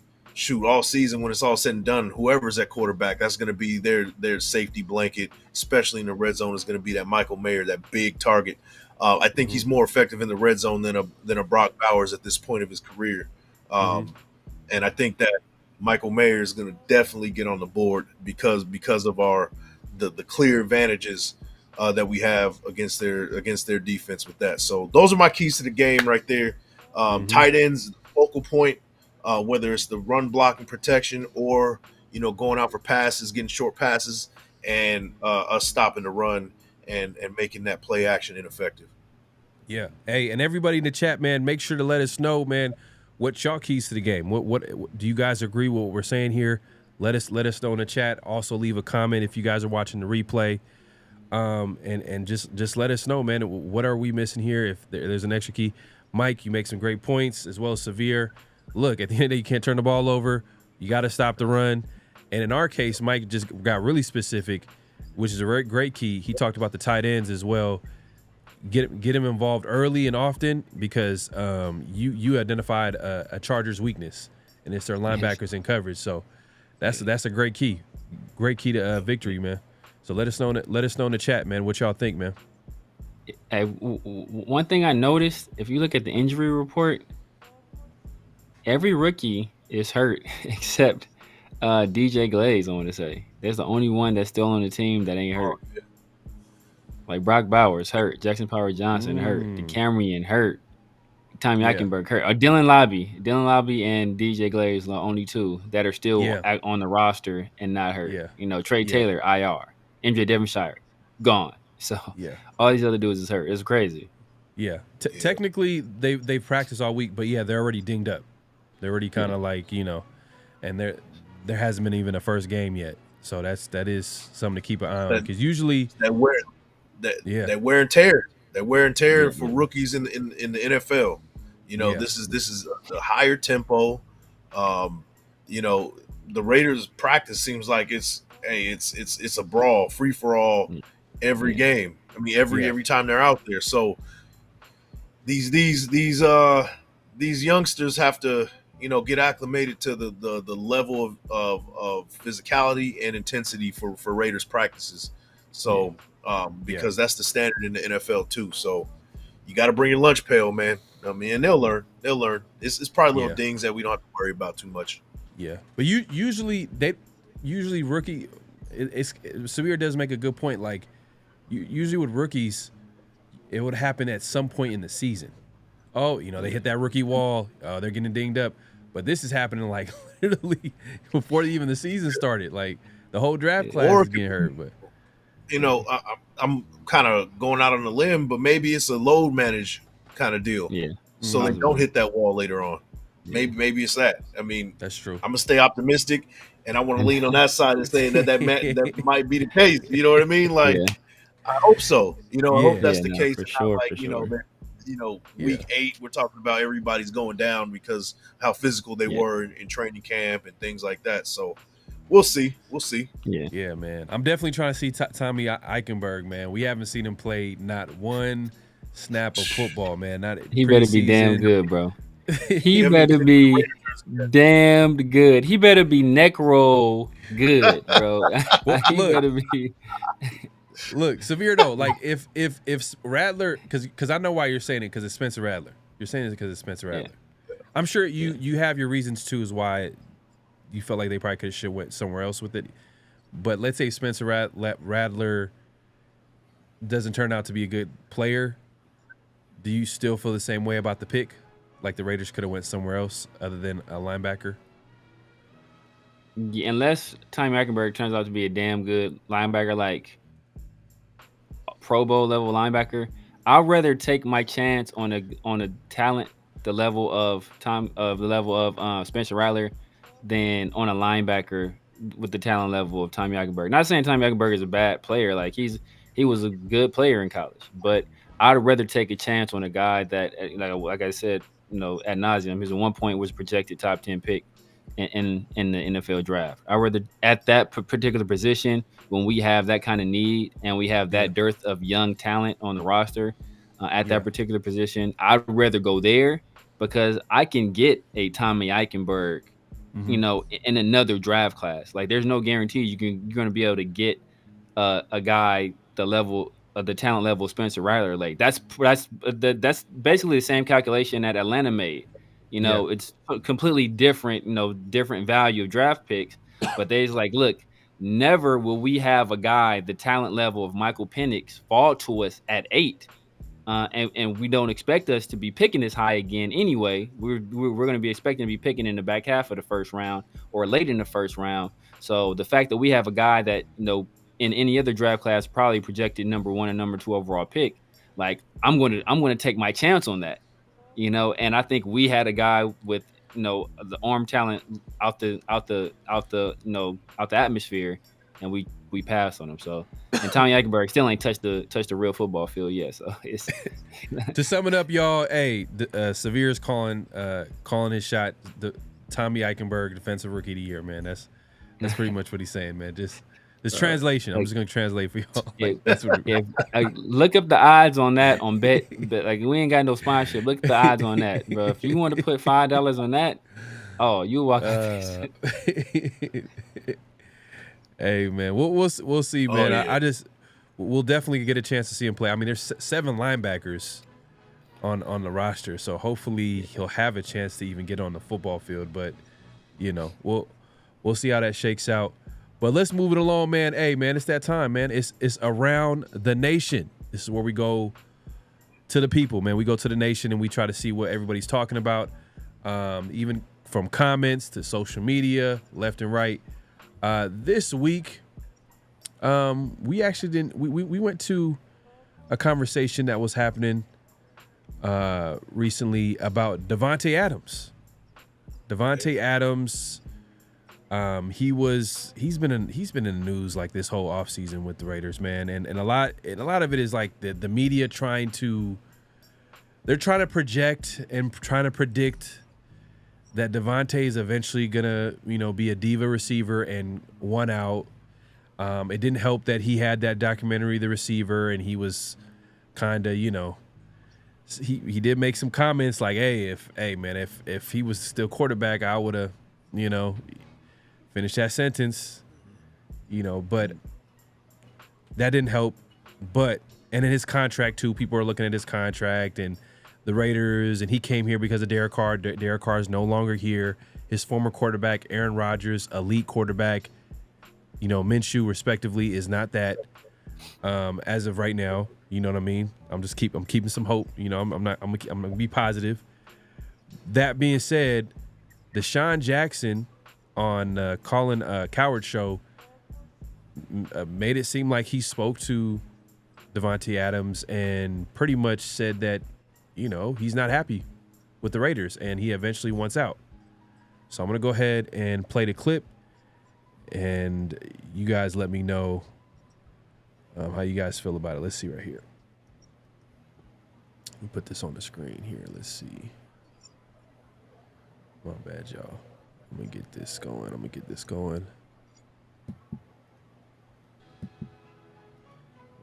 all season when it's all said and done, whoever's at quarterback, that's going to be their safety blanket, especially in the red zone, is going to be that Michael Mayer, that big target. I think he's more effective in the red zone than a Brock Bowers at this point of his career. And I think that Michael Mayer is going to definitely get on the board because of the clear advantages that we have against their defense with that. So those are my keys to the game right there. Tight ends, focal point, whether it's the run blocking protection or going out for passes, getting short passes, and us stopping the run and making that play action ineffective. Yeah. Hey, and everybody in the chat, man, make sure to let us know, man, what y'all keys to the game. What do you guys agree with what we're saying here? Let us know in the chat. Also leave a comment if you guys are watching the replay. And just let us know, man, what are we missing here? If there's an extra key. Mike, you make some great points, as well as Severe. Look, at the end of the day, you can't turn the ball over. You got to stop the run. And in our case, Mike just got really specific, which is a very great key. He talked about the tight ends as well. Get him involved early and often, because you identified a Chargers weakness, and it's their linebackers in coverage. So that's a great key to victory, man. So let us know in the chat, man. What y'all think, man? Hey, one thing I noticed, if you look at the injury report, every rookie is hurt except DJ Glaze. I want to say there's the only one that's still on the team that ain't hurt. Like Brock Bowers hurt, Jackson Power Johnson hurt, DeCamerion hurt, Tommy Eichenberg hurt. Dylan Lobby and DJ Glaze are the only two that are still on the roster and not hurt. Yeah. You know, Trey Taylor IR, MJ Devonshire gone. So all these other dudes is hurt. It's crazy. Yeah. Technically, they practiced all week, but they're already dinged up. They're already kind of like, you know, and there hasn't been even a first game yet. So that is something to keep an eye on, because usually that wear and tear. That wear and tear for rookies in the NFL. You know, this is a higher tempo. You know, the Raiders practice seems like it's a brawl, free for all every game. I mean, every time they're out there. So these youngsters have to, you know, get acclimated to the level of physicality and intensity for Raiders practices. So because that's the standard in the NFL too. So you got to bring your lunch pail, man. I mean, and they'll learn. It's probably little things that we don't have to worry about too much. Yeah, but usually rookie. Samir does make a good point. Like usually with rookies, it would happen at some point in the season. Oh, you know, they hit that rookie wall. They're getting dinged up. But this is happening like literally before even the season started. Like the whole draft class is getting hurt. But you know, I'm kind of going out on a limb, but maybe it's a load manage kind of deal. Yeah. So they don't hit that wall later on. Maybe it's that. I mean, that's true. I'm gonna stay optimistic, and I want to lean on that side and saying that might be the case. You know what I mean? Like, I hope so. You know, I hope that's the case. For sure, like, you know, week 8, we're talking about everybody's going down because how physical they were in training camp and things like that. So we'll see. Yeah, man. I'm definitely trying to see Tommy Eichenberg, man. We haven't seen him play not one snap of football, man. He better be damn good, bro. He better be damned good. He better be neck roll good, bro. He better be. Look, Severe though, like if Rattler, because I know why you're saying it, because it's Spencer Rattler. You're saying it because it's Spencer Rattler. Yeah. I'm sure you have your reasons too, is why you felt like they probably should went somewhere else with it. But let's say Spencer Rattler doesn't turn out to be a good player. Do you still feel the same way about the pick? Like the Raiders could have went somewhere else other than a linebacker? Yeah, unless Tommy Eichenberg turns out to be a damn good linebacker, like Pro Bowl level linebacker, I'd rather take my chance on a talent the level of Spencer Rattler than on a linebacker with the talent level of Tommy Eichenberg. Not saying Tommy Eichenberg is a bad player, like he was a good player in college, but I'd rather take a chance on a guy that, like I said, you know, ad nauseum, he's at one point was projected top 10 pick in the NFL draft. I'd rather at that particular position, when we have that kind of need and we have that dearth of young talent on the roster at that particular position, I'd rather go there because I can get a Tommy Eichenberg, you know, in another draft class. Like there's no guarantee you're going to be able to get a guy the talent level of Spencer Rattler. Like that's basically the same calculation that Atlanta made. You know, it's completely different, you know, different value of draft picks. But they's like, look, never will we have a guy the talent level of Michael Penix fall to us at 8. And we don't expect us to be picking this high again anyway. We're going to be expecting to be picking in the back half of the first round or late in the first round. So the fact that we have a guy that, you know, in any other draft class probably projected number 1 and number 2 overall pick, like I'm going to take my chance on that, you know. And I think we had a guy with, you know, the arm talent out the atmosphere, and we passed on him. So, and Tommy Eichenberg still ain't touched the real football field yet. So it's to sum it up, y'all. Hey, Severe's calling his shot. The Tommy Eichenberg Defensive Rookie of the Year, man. That's pretty much what he's saying, man. Just this translation. I'm just gonna translate for y'all. Like, that's what look up the odds on that on bet. But like we ain't got no sponsorship. Look at the odds on that, bro. If you want to put $5 on that, oh, you walk. Hey man, we'll see, man. yeah. We'll definitely get a chance to see him play. I mean, there's 7 linebackers on the roster, so hopefully he'll have a chance to even get on the football field. But we'll see how that shakes out. But let's move it along, man. Hey man, it's that time, man. It's Around the Nation. This is where we go to the people, man. We go to the nation and we try to see what everybody's talking about, even from comments to social media, left and right. This week, we actually didn't. We went to a conversation that was happening recently about Davante Adams. Davante Adams, he's been in the news like this whole offseason with the Raiders, man, and a lot of it is like the media trying to project and trying to predict that Davante is eventually gonna, be a diva receiver and one out. It didn't help that he had that documentary, The Receiver, and he was kind of, he did make some comments like, if he was still quarterback, I would have, finished that sentence, but that didn't help. And in his contract too, people are looking at his contract and the Raiders, and he came here because of Derek Carr. Derek Carr is no longer here. His former quarterback, Aaron Rodgers, elite quarterback, Minshew, respectively, is not that as of right now. You know what I mean? I'm keeping some hope. I'm gonna be positive. That being said, Deshaun Jackson on Colin Cowherd's show made it seem like he spoke to Davante Adams and pretty much said that, he's not happy with the Raiders and he eventually wants out. So I'm going to go ahead and play the clip and you guys let me know how you guys feel about it. Let's see right here. Let me put this on the screen here. Let's see. My bad, y'all. I'm going to get this going.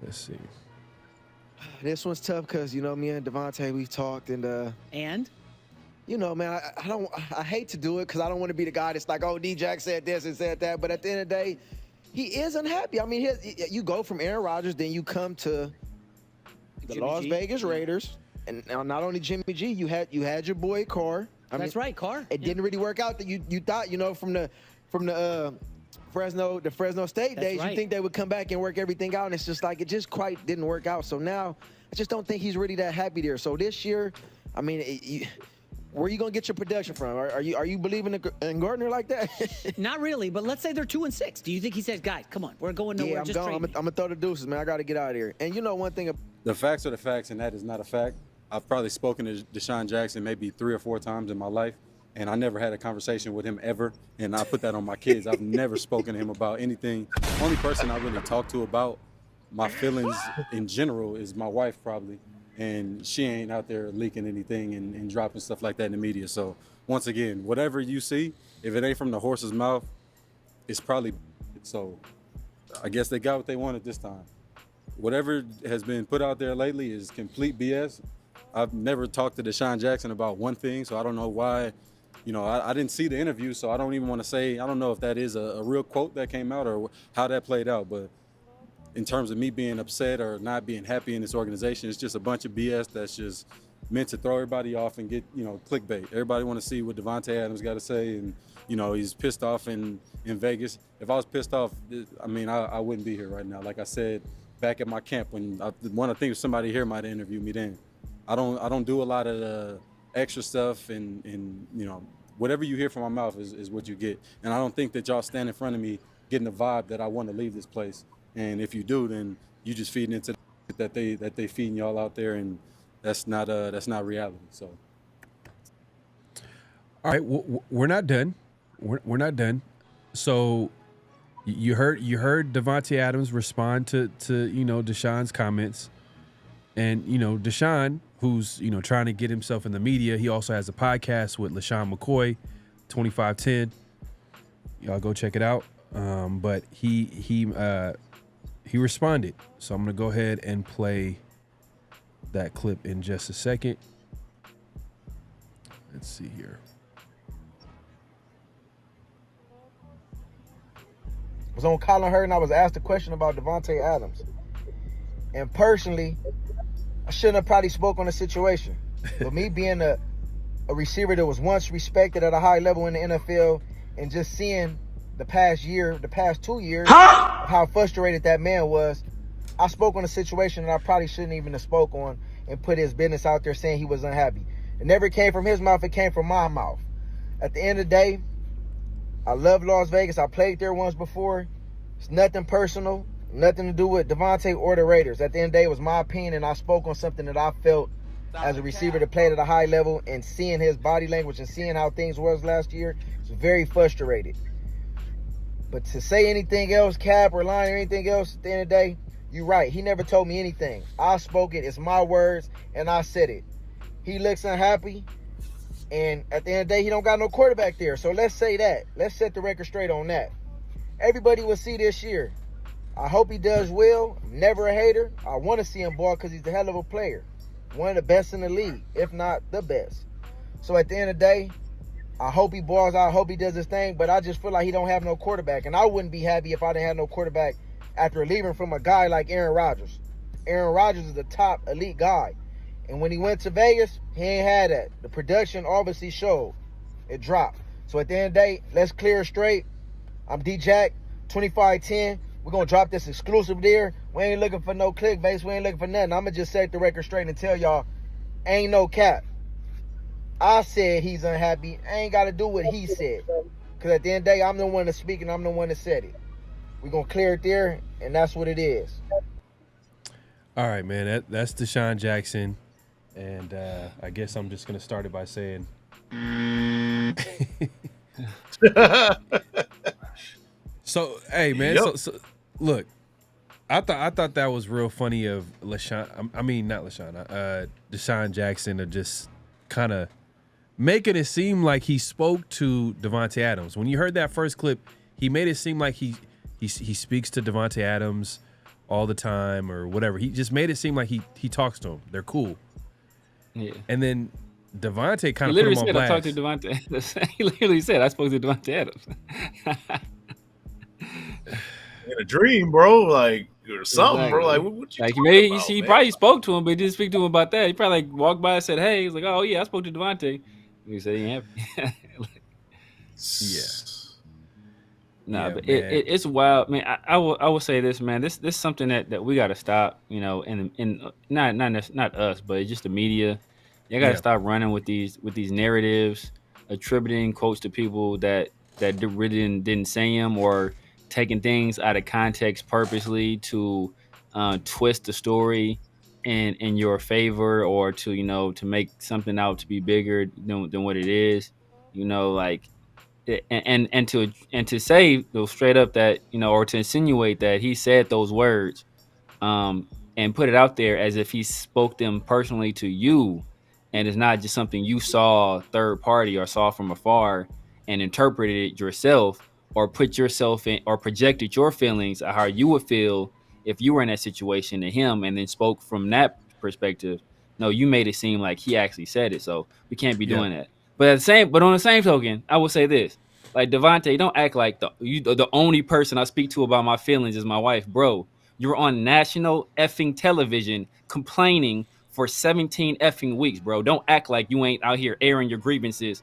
Let's see. This one's tough because, me and Davante, we've talked and man, I hate to do it because I don't want to be the guy that's like, oh, DJAX said this and said that. But at the end of the day, he is unhappy. I mean, you go from Aaron Rodgers, then you come to the Las Vegas Raiders. And now not only Jimmy G, you had your boy Carr. That's right, Carr. It didn't really work out that you thought, from the Fresno State days, you think they would come back and work everything out, and it's just like it just quite didn't work out. So now I just don't think he's really that happy there. So this year, I mean, where are you gonna get your production from? Are you believing in Gardner like that? Not really, but let's say they're 2-6. Do you think he says, guys, come on, we're going nowhere? Yeah, I'm gonna throw the deuces, man. I got to get out of here. And one thing, the facts are the facts, and that is not a fact. I've probably spoken to Deshaun Jackson maybe 3 or 4 times in my life. And I never had a conversation with him ever, and I put that on my kids. I've never spoken to him about anything. The only person I really talk to about my feelings in general is my wife, probably, and she ain't out there leaking anything and dropping stuff like that in the media. So once again, whatever you see, if it ain't from the horse's mouth, it's probably so. I guess they got what they wanted this time. Whatever has been put out there lately is complete BS. I've never talked to Deshaun Jackson about one thing, so I don't know why. I didn't see the interview, so I don't even want to say, I don't know if that is a real quote that came out or how that played out. But in terms of me being upset or not being happy in this organization, it's just a bunch of BS that's just meant to throw everybody off and get, clickbait. Everybody want to see what Davante Adams got to say, and, he's pissed off in Vegas. If I was pissed off, I wouldn't be here right now. Like I said, back at my camp, one of the things somebody here might have interviewed me then. I don't do a lot of the extra stuff, and whatever you hear from my mouth is what you get. And I don't think that y'all stand in front of me getting the vibe that I want to leave this place. And if you do, then you just feeding into that they feeding y'all out there, and that's not reality. So, all right, we're not done. We're not done. So you heard Davante Adams respond to Deshaun's comments, and Deshaun, who's trying to get himself in the media. He also has a podcast with LaShawn McCoy, 2510. Y'all go check it out. But he responded. So I'm gonna go ahead and play that clip in just a second. Let's see here. was on Colin Hurd and I was asked a question about Davante Adams. And personally, I shouldn't have probably spoke on the situation. But me being a receiver that was once respected at a high level in the NFL and just seeing the past 2 years, of how frustrated that man was, I spoke on a situation that I probably shouldn't even have spoke on and put his business out there saying he was unhappy. It never came from his mouth, it came from my mouth. At the end of the day, I love Las Vegas. I played there once before. It's nothing personal, nothing to do with Davante or the Raiders. At the end of the day, it was my opinion, and I spoke on something that I felt as a receiver that played at a high level, and seeing his body language and seeing how things was last year, I was very frustrated. But to say anything else, cap or line or anything else, at the end of the day, you're right. He never told me anything. I spoke it. It's my words, and I said it. He looks unhappy, and at the end of the day, he don't got no quarterback there. So let's say that. Let's set the record straight on that. Everybody will see this year. I hope he does well. I'm never a hater. I want to see him ball because he's a hell of a player. One of the best in the league, if not the best. So at the end of the day, I hope he balls out. I hope he does his thing, but I just feel like he don't have no quarterback. And I wouldn't be happy if I didn't have no quarterback after leaving from a guy like Aaron Rodgers. Aaron Rodgers is a top elite guy. And when he went to Vegas, he ain't had that. The production obviously showed. It dropped. So at the end of the day, let's clear it straight. I'm DJAX, 2510. We're going to drop this exclusive there. We ain't looking for no clickbait. We ain't looking for nothing. I'm going to just set the record straight and tell y'all, ain't no cap. I said he's unhappy. I ain't got to do what he said. Because at the end of the day, I'm the one to speak and I'm the one that said it. We're going to clear it there, and that's what it is. All right, man. That's Deshaun Jackson. And I guess I'm just going to start it by saying... So, hey, man. Yep. So look, I thought that was real funny of Deshaun Jackson to just kind of making it seem like he spoke to Davante Adams. When you heard that first clip, he made it seem like he speaks to Davante Adams all the time or whatever. He just made it seem like he talks to him. They're cool. Yeah. And then Davante kind of put him on blast. I talked to Davante. He literally said I spoke to Davante Adams. In a dream, bro, like or something, exactly. Bro. Like what you maybe about, he probably spoke to him, but didn't speak to him about that. He probably like walked by and said, "Hey," he's like, "Oh yeah, I spoke to Davante." He said he ain't happy. But it's wild, man. I will say this, man. This is something that we got to stop. You know, and not us, but just the media. You got to stop running with these narratives, attributing quotes to people that really didn't say them, or taking things out of context purposely to twist the story in your favor, or to make something out to be bigger than what it is. And to say straight up that or to insinuate that he said those words and put it out there as if he spoke them personally to you, and it's not just something you saw third party or saw from afar and interpreted it yourself, or put yourself in or projected your feelings of how you would feel if you were in that situation to him, and then spoke from that perspective. No, you made it seem like he actually said it. So we can't be doing that. But on the same token, I will say this: like Davante, don't act like the only person I speak to about my feelings is my wife, bro. You're on national effing television complaining for 17 effing weeks, bro. Don't act like you ain't out here airing your grievances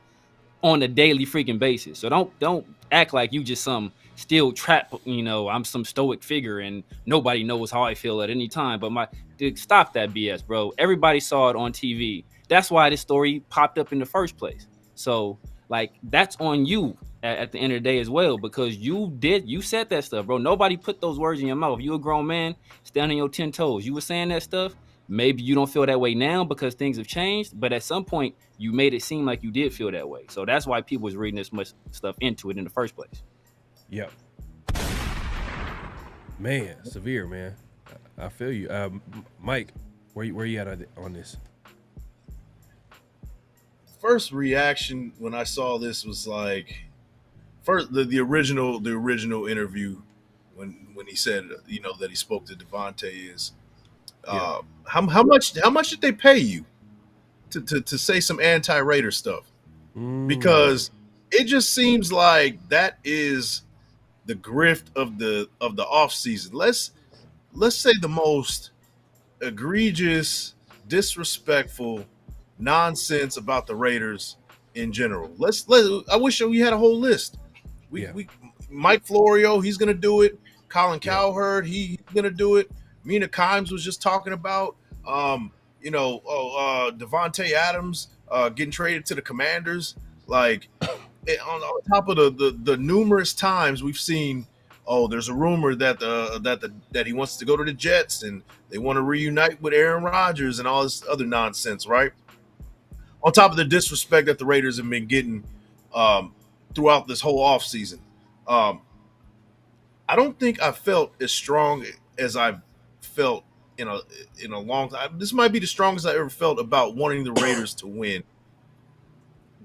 on a daily freaking basis. So don't act like you just some still trap, I'm some stoic figure and nobody knows how I feel at any time. But stop that BS, bro. Everybody saw it on TV. That's why this story popped up in the first place. So like that's on you at the end of the day as well, because you said that stuff, bro. Nobody put those words in your mouth. You a grown man, stand on your 10 toes. You were saying that stuff. Maybe you don't feel that way now because things have changed, but at some point you made it seem like you did feel that way. So that's why people was reading this much stuff into it in the first place. Yep. Man, severe, man. I feel you. Mike, where you at on this? First reaction when I saw this was like, first the original interview when he said that he spoke to Davante is. How much did they pay you to say some anti-Raider stuff? Because it just seems like that is the grift of the off season. Let's say the most egregious, disrespectful nonsense about the Raiders in general. I wish we had a whole list. We Mike Florio, he's gonna do it. Colin Cowherd, he's gonna do it. Mina Kimes was just talking about Davante Adams getting traded to the Commanders. Like on top of the numerous times we've seen, there's a rumor that he wants to go to the Jets and they want to reunite with Aaron Rodgers and all this other nonsense, right? On top of the disrespect that the Raiders have been getting throughout this whole offseason. I don't think I felt as strong as I've felt in a long time. This might be the strongest I ever felt about wanting the Raiders to win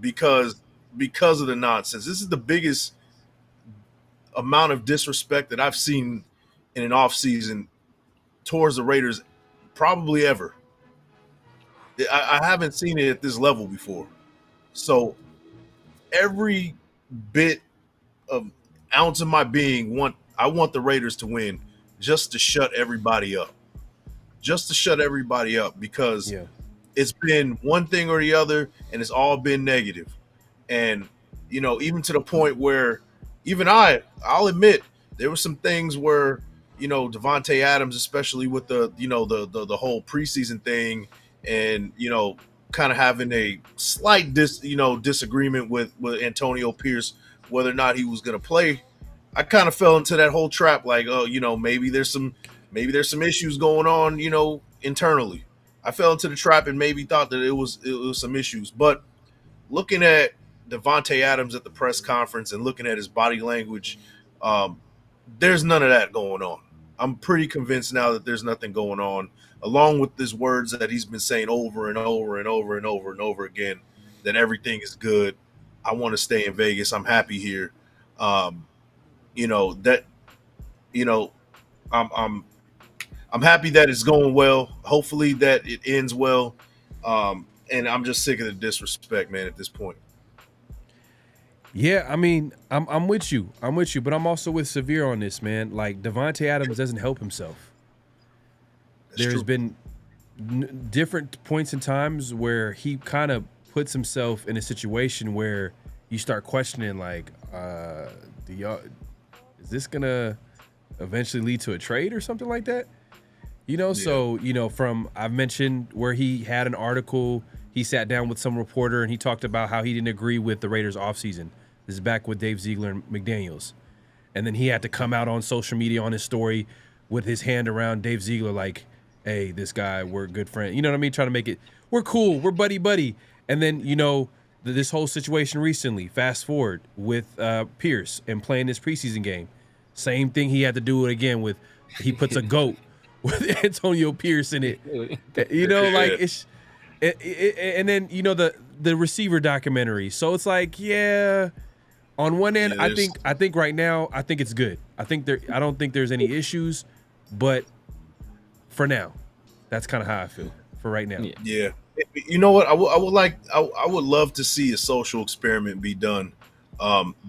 because of the nonsense. This is the biggest amount of disrespect that I've seen in an offseason towards the Raiders probably ever. I haven't seen it at this level before. So every bit of ounce of my being I want the Raiders to win just to shut everybody up. Because it's been one thing or the other and it's all been negative. And, even to the point where even I'll admit there were some things where, Davante Adams, especially with the whole preseason thing and, kind of having a slight disagreement with Antonio Pierce, whether or not he was going to play. I kind of fell into that whole trap, like, maybe there's some issues going on, internally. I fell into the trap and maybe thought that it was some issues. But looking at Davante Adams at the press conference and looking at his body language, there's none of that going on. I'm pretty convinced now that there's nothing going on, along with his words that he's been saying over and over and over and over and over again, that everything is good. I want to stay in Vegas. I'm happy here. I'm happy that it's going well. Hopefully that it ends well. And I'm just sick of the disrespect, man, at this point. Yeah, I mean, I'm with you. But I'm also with Severe on this, man. Like, Davante Adams doesn't help himself. There's been different points in times where he kind of puts himself in a situation where you start questioning, like, is this going to eventually lead to a trade or something like that? So, I've mentioned where he had an article, he sat down with some reporter and he talked about how he didn't agree with the Raiders offseason. This is back with Dave Ziegler and McDaniels. And then he had to come out on social media on his story with his hand around Dave Ziegler like, hey, this guy, we're good friends. You know what I mean? Trying to make it, we're cool, we're buddy. And then, this whole situation recently, fast forward with Pierce and playing this preseason game. Same thing he had to do it again with, he puts a GOAT with Antonio Pierce in it. It's and then the receiver documentary. So it's like, on one end, I think right now, I think it's good. I don't think there's any issues, but for now, that's kind of how I feel for right now. Yeah. You know what? I would love to see a social experiment be done,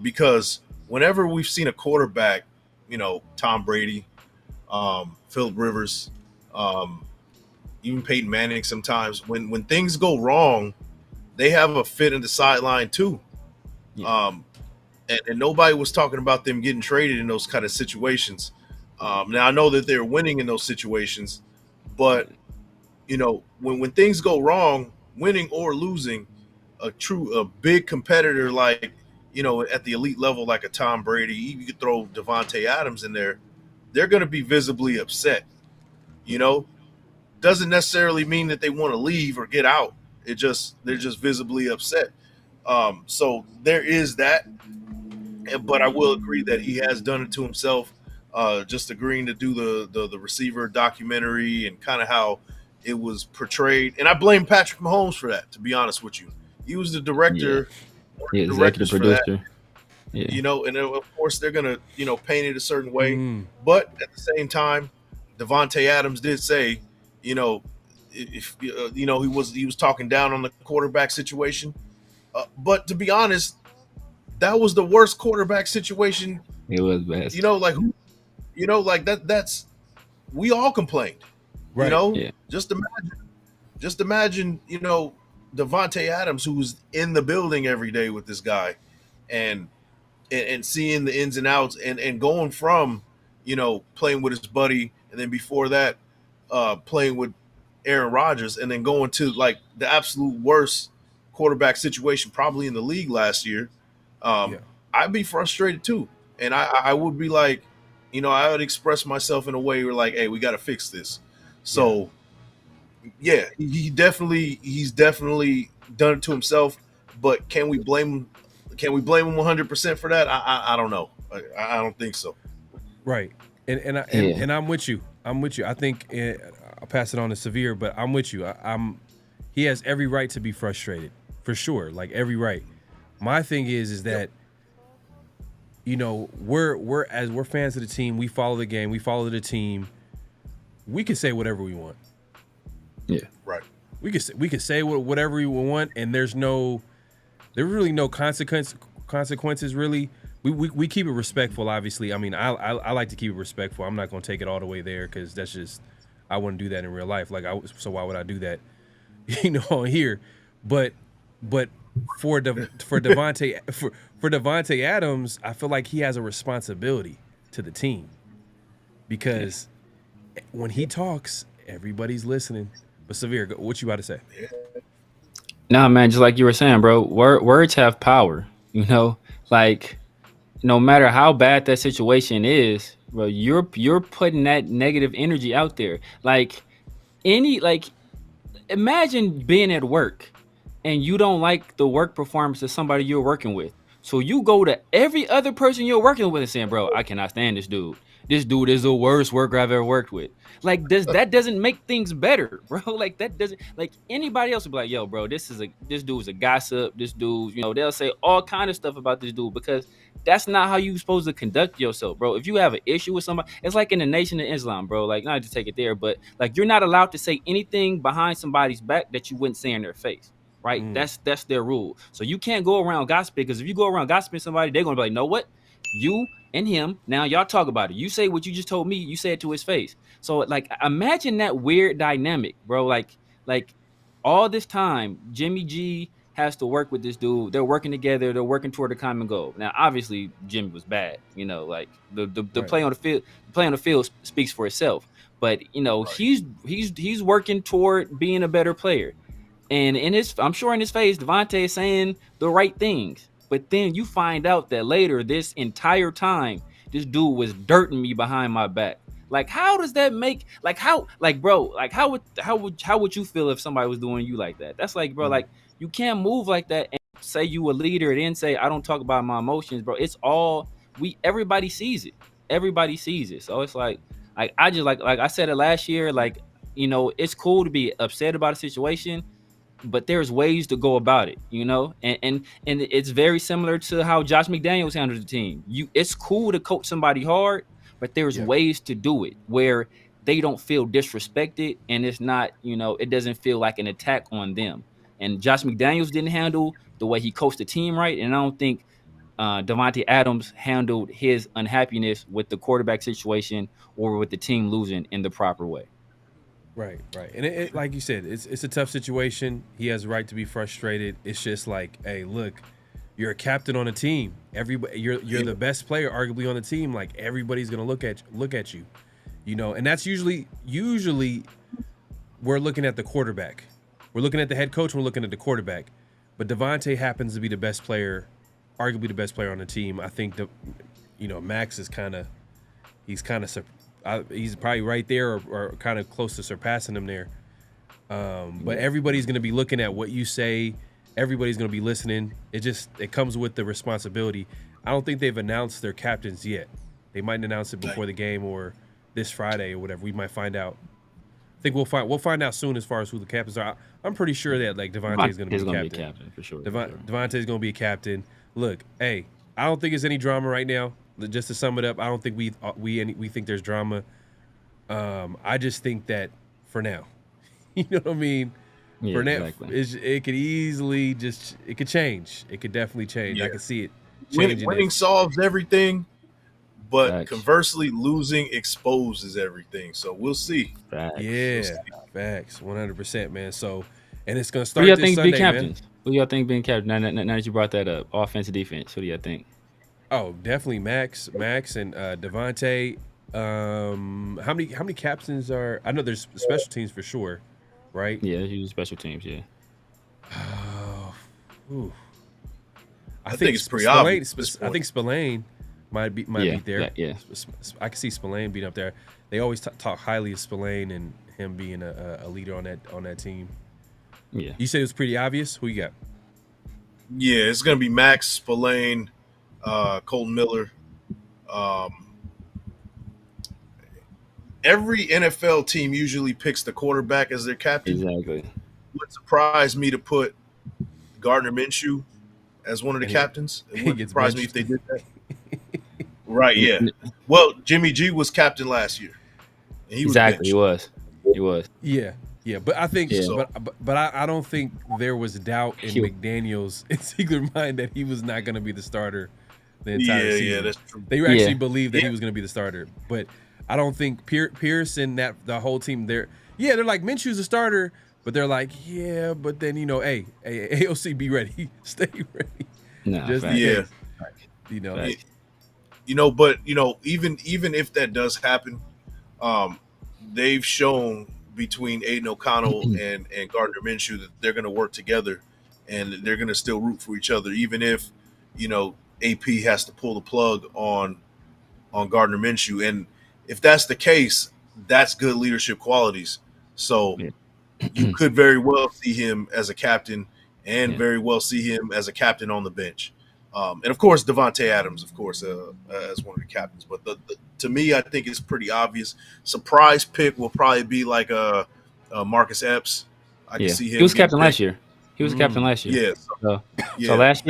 because whenever we've seen a quarterback, Tom Brady, Phillip Rivers, even Peyton Manning, sometimes when things go wrong, they have a fit in the sideline too. Yeah. And nobody was talking about them getting traded in those kind of situations. Now I know that they're winning in those situations, but when things go wrong, winning or losing, a big competitor like at the elite level like a Tom Brady, you could throw Davante Adams in there, they're going to be visibly upset. Doesn't necessarily mean that they want to leave or get out. They're just visibly upset. So there is that. But I will agree that he has done it to himself, just agreeing to do the receiver documentary and kind of how it was portrayed. And I blame Patrick Mahomes for that, to be honest with you. He was the director. Yeah, executive producer. Yeah. And of course they're going to, paint it a certain way. But at the same time, Davante Adams did say, if he was talking down on the quarterback situation. But to be honest, that was the worst quarterback situation It was best. You know, like who, you know, like that's we all complained. Right. You know, Yeah. just imagine, you know, Davante Adams, who's in the building every day with this guy, and seeing the ins and outs, and going from, you know, playing with his buddy, and then before that, playing with Aaron Rodgers, and then going to like the absolute worst quarterback situation probably in the league last year. Yeah. I'd be frustrated too, and I would be like, you know, I would express myself in a way where like, hey, we got to fix this. So yeah, he's definitely done it to himself. But can we blame him? Can we blame him 100% for that? I don't know. I don't think so. Right. And I'm with you. I think I'll pass it on to Severe, but I'm with you. He has every right to be frustrated, for sure. Like every right. My thing is that, you know, we're fans of the team. We follow the game. We follow the team. We can say whatever we want. Yeah. Right. We could say whatever we want, and there's really no consequences really. We keep it respectful, obviously. I mean, I like to keep it respectful. I'm not going to take it all the way there because that's just, I wouldn't do that in real life. So why would I do that, you know, on here? But for Davante for Davante Adams, I feel like he has a responsibility to the team because when he talks, everybody's listening. But Severe, what you about to say? Nah, man, just like you were saying, bro, words have power, you know? Like, no matter how bad that situation is, bro, you're putting that negative energy out there. Like, imagine being at work and you don't like the work performance of somebody you're working with. So you go to every other person you're working with and saying, bro, I cannot stand this dude. This dude is the worst worker I've ever worked with. Like that doesn't make things better, bro. Like that doesn't, like anybody else would be like, yo, bro, this dude's a gossip. This dude, you know, they'll say all kind of stuff about this dude because that's not how you supposed to conduct yourself, bro. If you have an issue with somebody, it's like in the Nation of Islam, bro. Like, not to take it there, but like you're not allowed to say anything behind somebody's back that you wouldn't say in their face. Right? That's their rule. So you can't go around gossiping because if you go around gossiping somebody, they're gonna be like, know what? You and him, now y'all talk about it. You say what you just told me, you say it to his face. So like imagine that weird dynamic, bro. Like all this time, Jimmy G has to work with this dude. They're working together, they're working toward a common goal. Now, obviously, Jimmy was bad, you know, like the Right. play on the field speaks for itself. But you know, he's working toward being a better player. And I'm sure in his face, Davante is saying the right things. But then you find out that later, this entire time, this dude was dirting me behind my back. Like, how does that make? Like, how? Like, bro, like, how would you feel if somebody was doing you like that? That's like, bro, like, you can't move like that and say you a leader and then say I don't talk about my emotions, bro. It's all everybody sees it. Everybody sees it. So it's like I just like I said it last year. Like, you know, it's cool to be upset about a situation, but there's ways to go about it, you know, and it's very similar to how Josh McDaniels handles the team. It's cool to coach somebody hard, but there's ways to do it where they don't feel disrespected and it's not, you know, it doesn't feel like an attack on them. And Josh McDaniels didn't handle the way he coached the team right, and I don't think Davante Adams handled his unhappiness with the quarterback situation or with the team losing in the proper way. Right. And it like you said, it's a tough situation. He has a right to be frustrated. It's just like, hey, look, you're a captain on a team. Everybody, you're the best player, arguably, on the team. Like, everybody's gonna look at you, you know. And that's usually we're looking at the quarterback. We're looking at the head coach. We're looking at the quarterback. But Davante happens to be the best player, arguably the best player on the team. I think Max is he's probably right there or kind of close to surpassing him there. But everybody's going to be looking at what you say. Everybody's going to be listening. It comes with the responsibility. I don't think they've announced their captains yet. They might announce it before the game or this Friday or whatever. We might find out. I think we'll find out soon as far as who the captains are. I'm pretty sure that like Davante is going to be a captain for sure. Davante is going to be a captain. Look, hey, I don't think there's any drama right now. Just to sum it up, I don't think we think there's drama. I just think that for now, you know what I mean. Yeah, for now, exactly. it could easily it could change. It could definitely change. Yeah. I can see it changing. Winning solves everything, But Facts. conversely, losing exposes everything. So we'll see. Facts. Yeah, facts, 100%, man. So, and it's gonna Who start y'all this think Sunday, be man. captains? Who y'all think being captain? Now that you brought that up, offense and defense. Who do y'all think? Oh, definitely Max, and Davante. How many captains are? I know there's special teams for sure, right? Yeah, usually special teams. Yeah. Ooh. I think it's pretty Spillane, obvious at this I think Spillane might be there. Yeah. I can see Spillane being up there. They always talk highly of Spillane and him being a leader on that team. Yeah. You said it was pretty obvious. Who you got? Yeah, it's going to be Max, Spillane, Colton Miller. Every NFL team usually picks the quarterback as their captain. Exactly. It would surprise me to put Gardner Minshew as one of the captains. It wouldn't surprise me if they did that. Right, yeah. Well, Jimmy G was captain last year. And he was He was. Yeah. But I think, but I don't think there was doubt in McDaniel's secret mind that he was not going to be the starter the entire season. Yeah, that's true. They actually believed that he was going to be the starter, but I don't think Pierce and the whole team they're like Minshew's a starter, but they're like but then hey, AOC be ready, stay ready. No, just yeah, but even if that does happen, they've shown between Aiden O'Connell and Gardner Minshew that they're going to work together and they're going to still root for each other, even if AP has to pull the plug on Gardner Minshew. And if that's the case, that's good leadership qualities. So you could very well see him as a captain and very well see him as a captain on the bench. And of course, Davante Adams, as one of the captains. But to me, I think it's pretty obvious. Surprise pick will probably be like a Marcus Epps. I can see him. He was captain last year. He was captain last year. Yeah. So last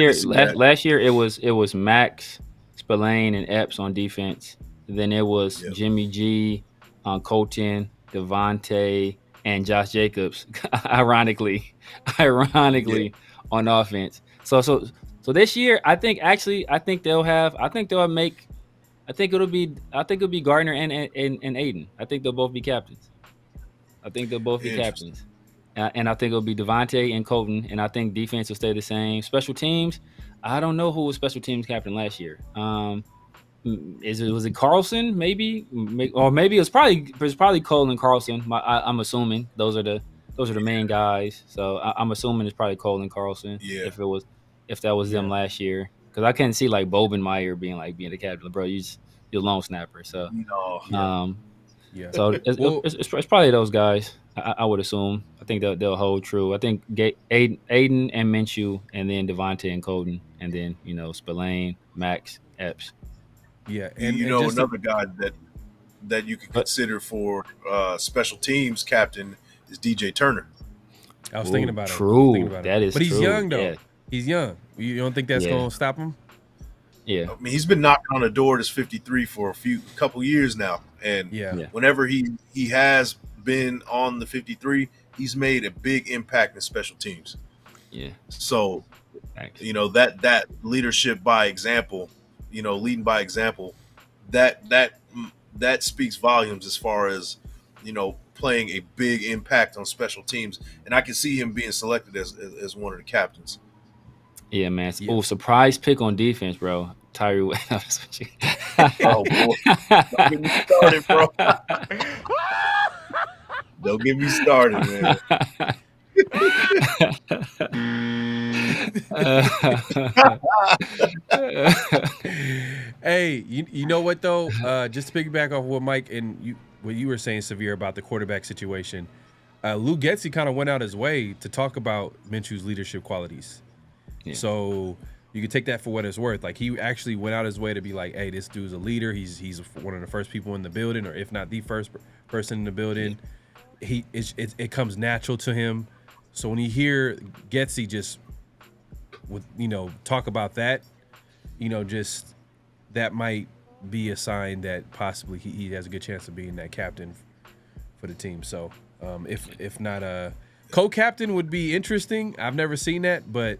year it was Max, Spillane, and Epps on defense. Then it was Jimmy G, Colton, Davante, and Josh Jacobs. ironically, on offense. So this year, I think it'll be Gardner and Aiden. I think they'll both be captains. And I think it'll be Davante and Colton, and I think defense will stay the same. Special teams, I don't know who was special teams captain last year. Was it Carlson? Maybe, or maybe it was probably Cole and Carlson. I'm assuming those are the main guys. So I'm assuming it's probably Cole and Carlson. Yeah. If that was them last year, because I can't see like Bobenmeyer being the captain, bro. You're a long snapper. So no. So it's probably those guys. I would assume. I think they'll hold true. I think Aiden and Minshew, and then Davante and Colton, and then Spillane, Max, Epps. Yeah, and another guy that you could consider for special teams captain is DJ Turner. I was thinking about it. True, that is. But he's true. young though. Yeah. He's young. You don't think that's going to stop him? Yeah. I mean, he's been knocking on the door at 53 for a couple years now, and whenever he has been on the 53, he's made a big impact in special teams. Yeah. So, that leadership by example, leading by example, that speaks volumes as far as playing a big impact on special teams, and I can see him being selected as one of the captains. Yeah, man. Oh, surprise pick on defense, bro. Tyree. Oh boy, don't get me started, bro. Don't get me started, man. Hey, you know what though? Just to piggyback off what Mike and what you were saying, Severe, about the quarterback situation. Lou Getsy kind of went out his way to talk about Minshew's leadership qualities. Yeah. So you can take that for what it's worth. Like, he actually went out his way to be like, hey, this dude's a leader. He's one of the first people in the building, or if not the first person in the building. It comes natural to him. So when you hear Getsy just talk about that, just that might be a sign that possibly he has a good chance of being that captain for the team. So if not a co-captain would be interesting. I've never seen that, but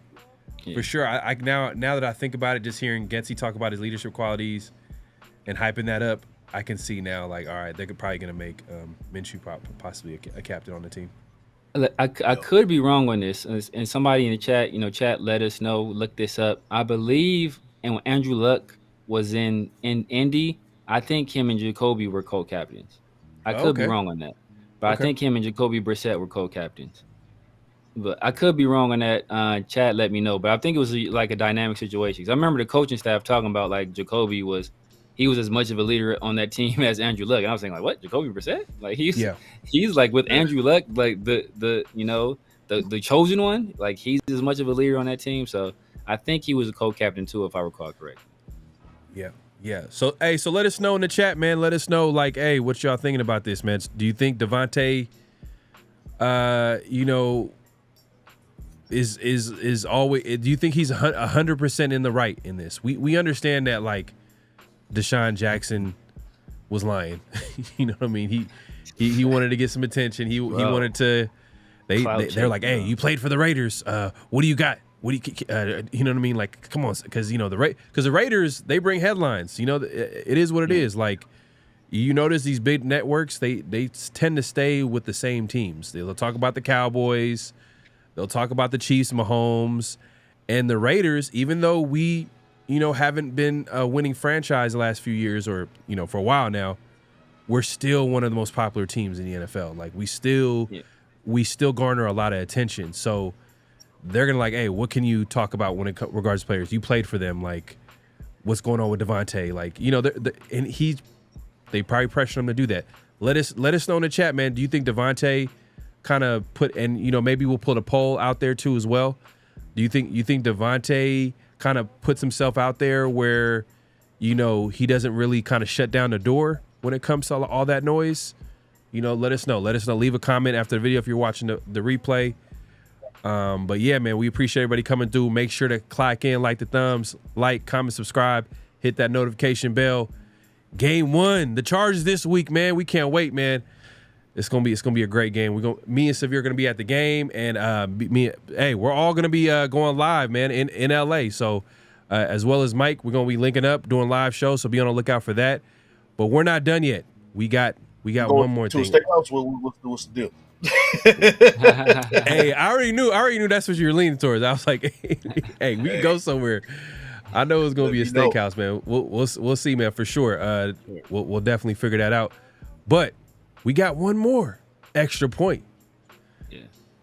for sure, I now that I think about it, just hearing Getsy talk about his leadership qualities, and hyping that up, I can see now, like, all right, they're probably going to make Minshew possibly a captain on the team. I could be wrong on this, and somebody in the chat, let us know. Look this up. I believe, and when Andrew Luck was in Indy, I think him and Jacoby were co-captains. I could be wrong on that, but I think him and Jacoby Brissett were co-captains. But I could be wrong on that. Chat, let me know. But I think it was like a dynamic situation. 'Cause I remember the coaching staff talking about like Jacoby was as much of a leader on that team as Andrew Luck. And I was thinking like, what, Jacoby Brissett? Like he's like with Andrew Luck, like the chosen one. Like he's as much of a leader on that team. So I think he was a co-captain too, if I recall correctly. Yeah. So let us know in the chat, man. Let us know, like, hey, what y'all thinking about this, man? Do you think Davante, is always? Do you think he's 100% in the right in this? We understand that, like, DeSean Jackson was lying. You know what I mean? He wanted to get some attention. He wanted to. They're like, hey, you played for the Raiders. What do you got? What do you know what I mean? Like, come on, because the Raiders, they bring headlines. You know, it is what it is. Like, you notice these big networks, they tend to stay with the same teams. They'll talk about the Cowboys, they'll talk about the Chiefs, Mahomes, and the Raiders. Even though we, haven't been a winning franchise the last few years, or for a while now, we're still one of the most popular teams in the NFL. Like, we still garner a lot of attention. So they're gonna like, hey, what can you talk about when it regards to players? You played for them. Like, what's going on with Davante? Like, and they probably pressure him to do that. Let us know in the chat, man. Do you think Davante kind of maybe we'll put a poll out there too as well? Do you think Davante kind of puts himself out there where he doesn't really kind of shut down the door when it comes to all that noise? Let us know. Leave a comment after the video if you're watching the replay. But yeah, man, we appreciate everybody coming through. Make sure to click in, like the thumbs, like, comment, subscribe, hit that notification bell. Game 1, the Chargers this week, man. We can't wait, man. It's gonna be a great game. Me and Severe are gonna be at the game, and we're all gonna be going live, man, in LA. So as well as Mike, we're gonna be linking up, doing live shows. So be on the lookout for that. But we're not done yet. We got one more thing. To a steakhouse. What's the deal? Hey, I already knew that's what you were leaning towards. I was like, hey, we can go somewhere. I know it's gonna be a steakhouse, man. We'll see, man, for sure. We'll definitely figure that out. But we got one more extra point. Yeah.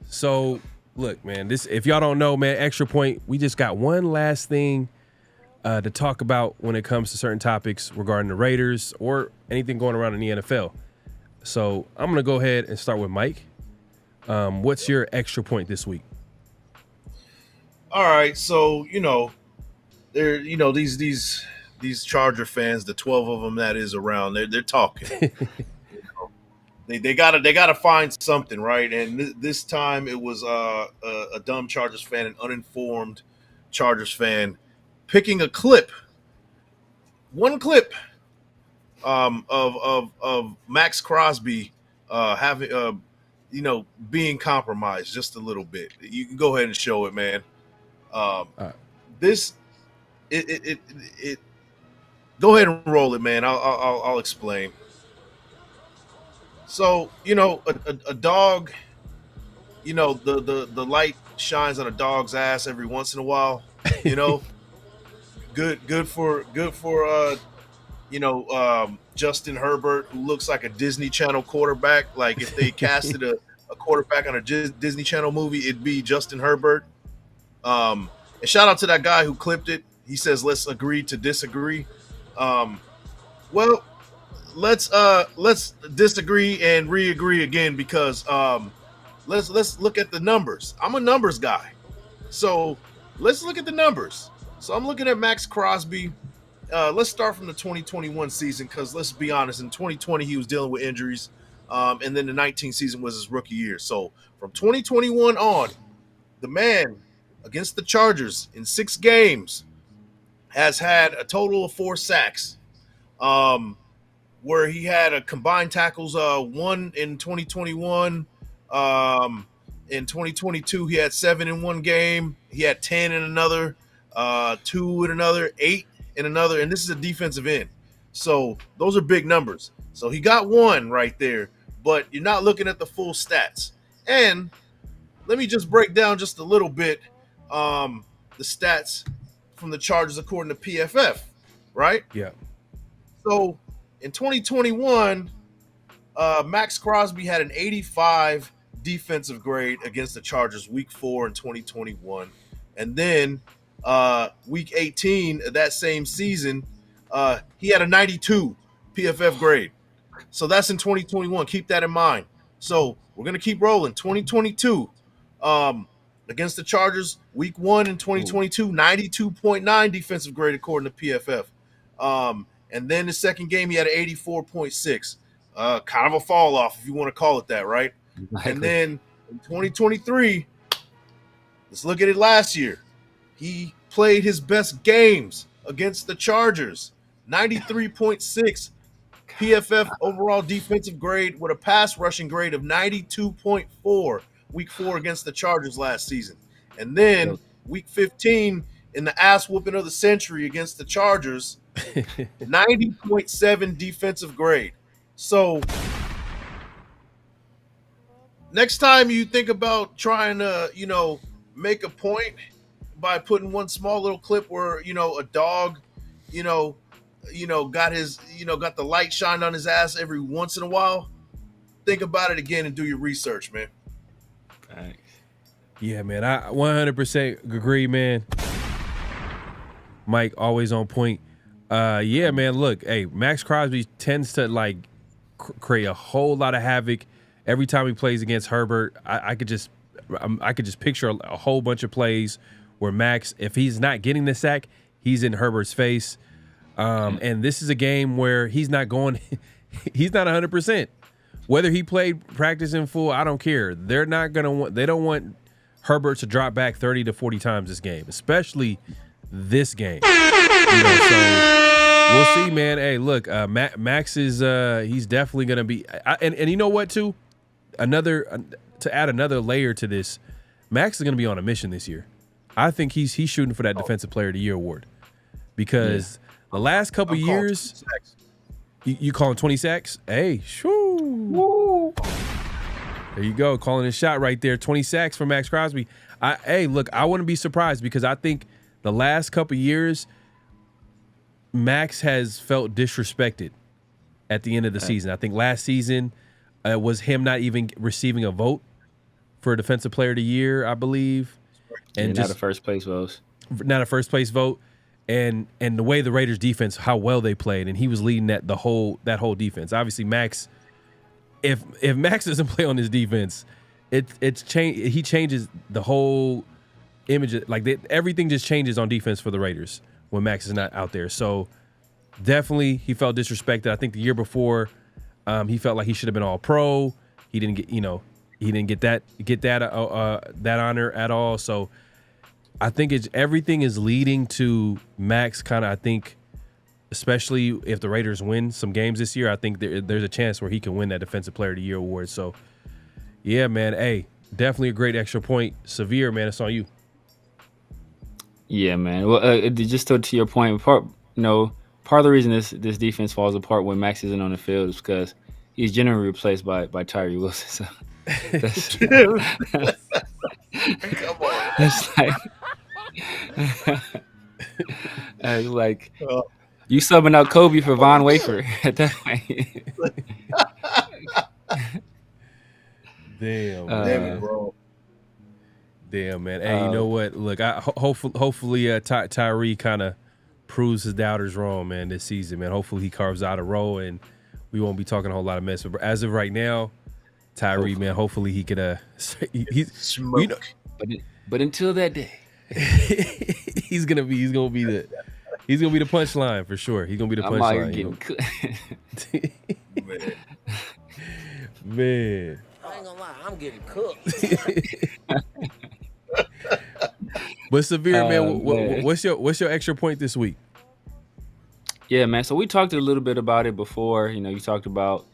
So look, man, if y'all don't know, man, extra point. We just got one last thing to talk about when it comes to certain topics regarding the Raiders or anything going around in the NFL. So I'm gonna go ahead and start with Mike. What's your extra point this week? All right, so there, these Charger fans, the 12 of them that is around, they're talking. They gotta find something, right? And this time it was a dumb Chargers fan, an uninformed Chargers fan, picking a clip, one clip, of Max Crosby having being compromised just a little bit. You can go ahead and show it, man. This it go ahead and roll it, man. I'll explain. So a dog, the light shines on a dog's ass every once in a while. Good for Justin Herbert, who looks like a Disney Channel quarterback. Like, if they casted a quarterback on a Disney Channel movie, it'd be Justin Herbert. And shout out to that guy who clipped it. He says, let's agree to disagree. Well, let's disagree and re-agree again, because let's look at the numbers. I'm a numbers guy. So let's look at the numbers. So I'm looking at Max Crosby. Let's start from the 2021 season, because let's be honest, in 2020 he was dealing with injuries, and then the 19 season was his rookie year. So from 2021 on, the man against the Chargers in 6 games has had a total of 4 sacks, where he had a combined tackles 1 in 2021. In 2022 he had 7 in one game. He had 10 in another, 2 in another, 8 in another, and this is a defensive end. So those are big numbers. So he got one right there, but you're not looking at the full stats. And let me just break down just a little bit the stats from the Chargers according to PFF, right? Yeah. So in 2021, Max Crosby had an 85 defensive grade against the Chargers week 4 in 2021. And then week 18 of that same season, he had a 92 PFF grade. So that's in 2021. Keep that in mind. So we're going to keep rolling. 2022 against the Chargers, week 1 in 2022, 92.9 defensive grade according to PFF. And then the second game, he had an 84.6. Kind of a fall off, if you want to call it that, right? Exactly. And then in 2023, let's look at it last year. He played his best games against the Chargers. 93.6 PFF overall defensive grade with a pass rushing grade of 92.4 week 4 against the Chargers last season. And then week 15 in the ass whooping of the century against the Chargers, 90.7 defensive grade. So next time you think about trying to, make a point by putting one small little clip where, a dog, got the light shined on his ass every once in a while, think about it again and do your research, man. Thanks. Yeah, man, I 100% agree, man. Mike, always on point. Yeah, man, look, hey, Max Crosby tends to, create a whole lot of havoc every time he plays against Herbert. I could just picture a whole bunch of plays where Max, if he's not getting the sack, he's in Herbert's face. And this is a game where he's not 100%. Whether he played practice in full, I don't care. They don't want Herbert to drop back 30 to 40 times this game, especially this game. So we'll see, man. Hey, look, Max is he's definitely going to be and you know what, too? To add another layer to this, Max is going to be on a mission this year. I think he's shooting for that Defensive Player of the Year award because the last couple years, you calling 20 sacks? Hey, shoo. There you go, calling a shot right there. 20 sacks for Max Crosby. I wouldn't be surprised because I think the last couple years, Max has felt disrespected at the end of the season. I think last season was him not even receiving a vote for Defensive Player of the Year, I believe. And not a first place vote. Not a first place vote. And the way the Raiders defense, how well they played, and he was leading that whole defense. Obviously, Max, if Max doesn't play on his defense, he changes the whole image. Everything just changes on defense for the Raiders when Max is not out there. So definitely he felt disrespected. I think the year before, he felt like he should have been all pro. He didn't get that honor at all. So I think everything is leading to Max kind of, I think, especially if the Raiders win some games this year, I think there's a chance where he can win that Defensive Player of the Year award. So, yeah, man, hey, definitely a great extra point. Severe, man, it's on you. Yeah, man. Well, just to your point, part of the reason this defense falls apart when Max isn't on the field is because he's generally replaced by Tyree Wilson. So that's, Come on. It's like you subbing out Kobe for Von Wafer at that point. Damn, Damn, bro. Damn, man. Hey, you know what? Look, hopefully Tyree kind of proves his doubters wrong, man, this season, man. Hopefully he carves out a role and we won't be talking a whole lot of mess. But as of right now, Tyree, man, hopefully he could he's smoke. But until that day, he's gonna be the punchline for sure. He's gonna be the punchline. Man. I ain't gonna lie, I'm getting cooked. But Severe, man, what's your extra point this week? Yeah, man. So we talked a little bit about it before. You talked about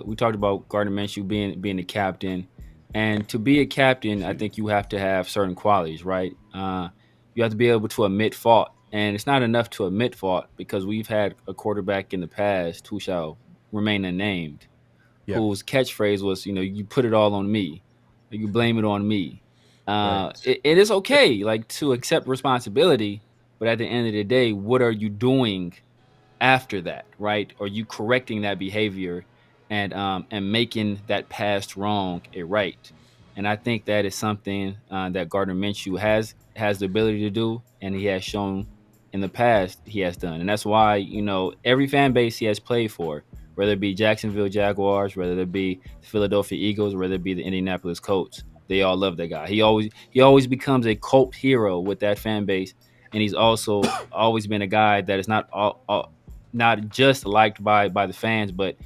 we talked about Gardner Minshew being the captain, and to be a captain, I think you have to have certain qualities, right? You have to be able to admit fault And it's not enough to admit fault because we've had a quarterback in the past who shall remain unnamed, whose catchphrase was, you put it all on me, or you blame it on me. It is okay, like, to accept responsibility, but at the end of the day, what are you doing after that, right? Are you correcting that behavior and making that past wrong a right? And I think that is something that Gardner Minshew has the ability to do, and he has shown in the past he has done. And that's why, every fan base he has played for, whether it be Jacksonville Jaguars, whether it be the Philadelphia Eagles, whether it be the Indianapolis Colts, they all love that guy. He always becomes a cult hero with that fan base, and he's also always been a guy that is not just liked by the fans, but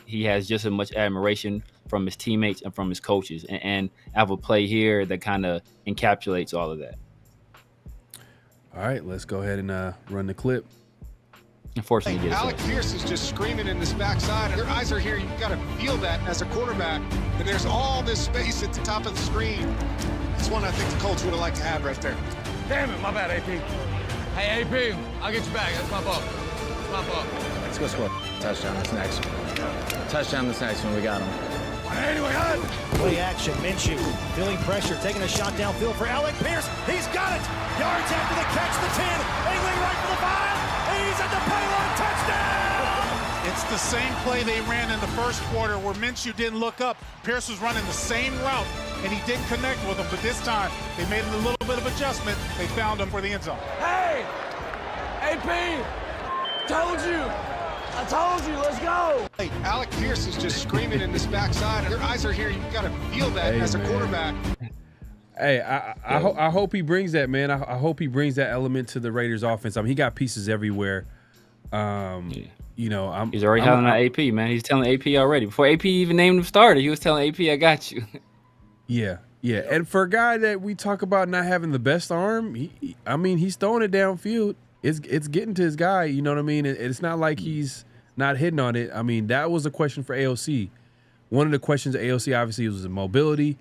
he has just as much admiration from his teammates and from his coaches. And I have a play here that kind of encapsulates all of that. All right, let's go ahead and run the clip. Unfortunately, Alec Pierce is just screaming in this backside. Your eyes are here. You've got to feel that as a quarterback. And there's all this space at the top of the screen. It's one I think the Colts would have liked to have right there. Damn it, my bad, AP. Hey, AP, I'll get you back. Let's pop up. Let's go score. Touchdown, that's next. Touchdown, this next one. We got him. Anyway, play action. Minshew feeling pressure, taking a shot downfield for Alec Pierce. He's got it. Yards after the catch, the 10. Angling right for the 5. And he's at the payload. Touchdown! It's the same play they ran in the first quarter where Minshew didn't look up. Pierce was running the same route, and he didn't connect with him. But this time, they made a little bit of adjustment. They found him for the end zone. Hey! AP! I told you, let's go. Hey, Alec Pierce is just screaming in this backside. Your eyes are here. You've got to feel that as a quarterback. Hey, I hope he brings that, man. I hope he brings that element to the Raiders offense. I mean, he got pieces everywhere. He's already telling AP, man. He's telling AP already. Before AP even named him starter, he was telling AP, I got you. Yeah. And for a guy that we talk about not having the best arm, he's throwing it downfield. It's getting to his guy, you know what I mean? It's not like he's not hitting on it. I mean, that was a question for AOC. One of the questions at AOC obviously was the mobility,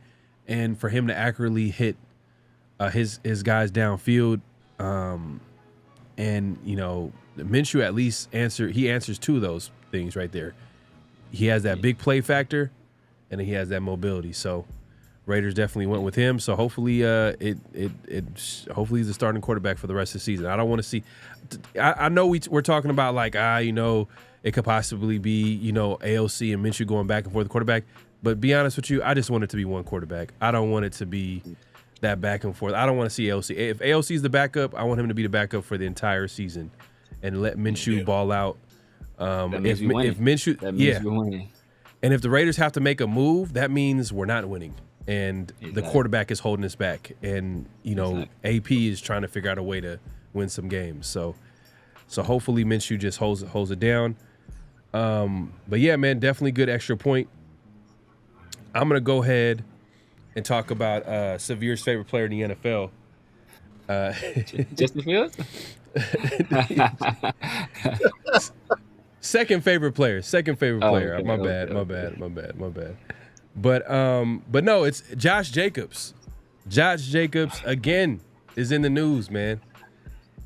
and for him to accurately hit his guys downfield. And Minshew at least answers two of those things right there. He has that big play factor, and then he has that mobility. So Raiders definitely went with him. So hopefully hopefully he's the starting quarterback for the rest of the season. I don't want to see I know we're talking about like it could possibly be, AOC and Minshew going back and forth the quarterback. But be honest with you, I just want it to be one quarterback. I don't want it to be that back and forth. I don't want to see AOC. If AOC is the backup, I want him to be the backup for the entire season and let Minshew ball out. If Minshew, winning. And if the Raiders have to make a move, that means we're not winning. And the quarterback is holding us back. And, AP is trying to figure out a way to win some games. So hopefully Minshew just holds it down. But yeah, man, definitely good extra point. I'm going to go ahead and talk about Severe's favorite player in the NFL. Justin Fields? Second favorite player. Okay, my bad. But no, it's Josh Jacobs. Josh Jacobs again is in the news, man.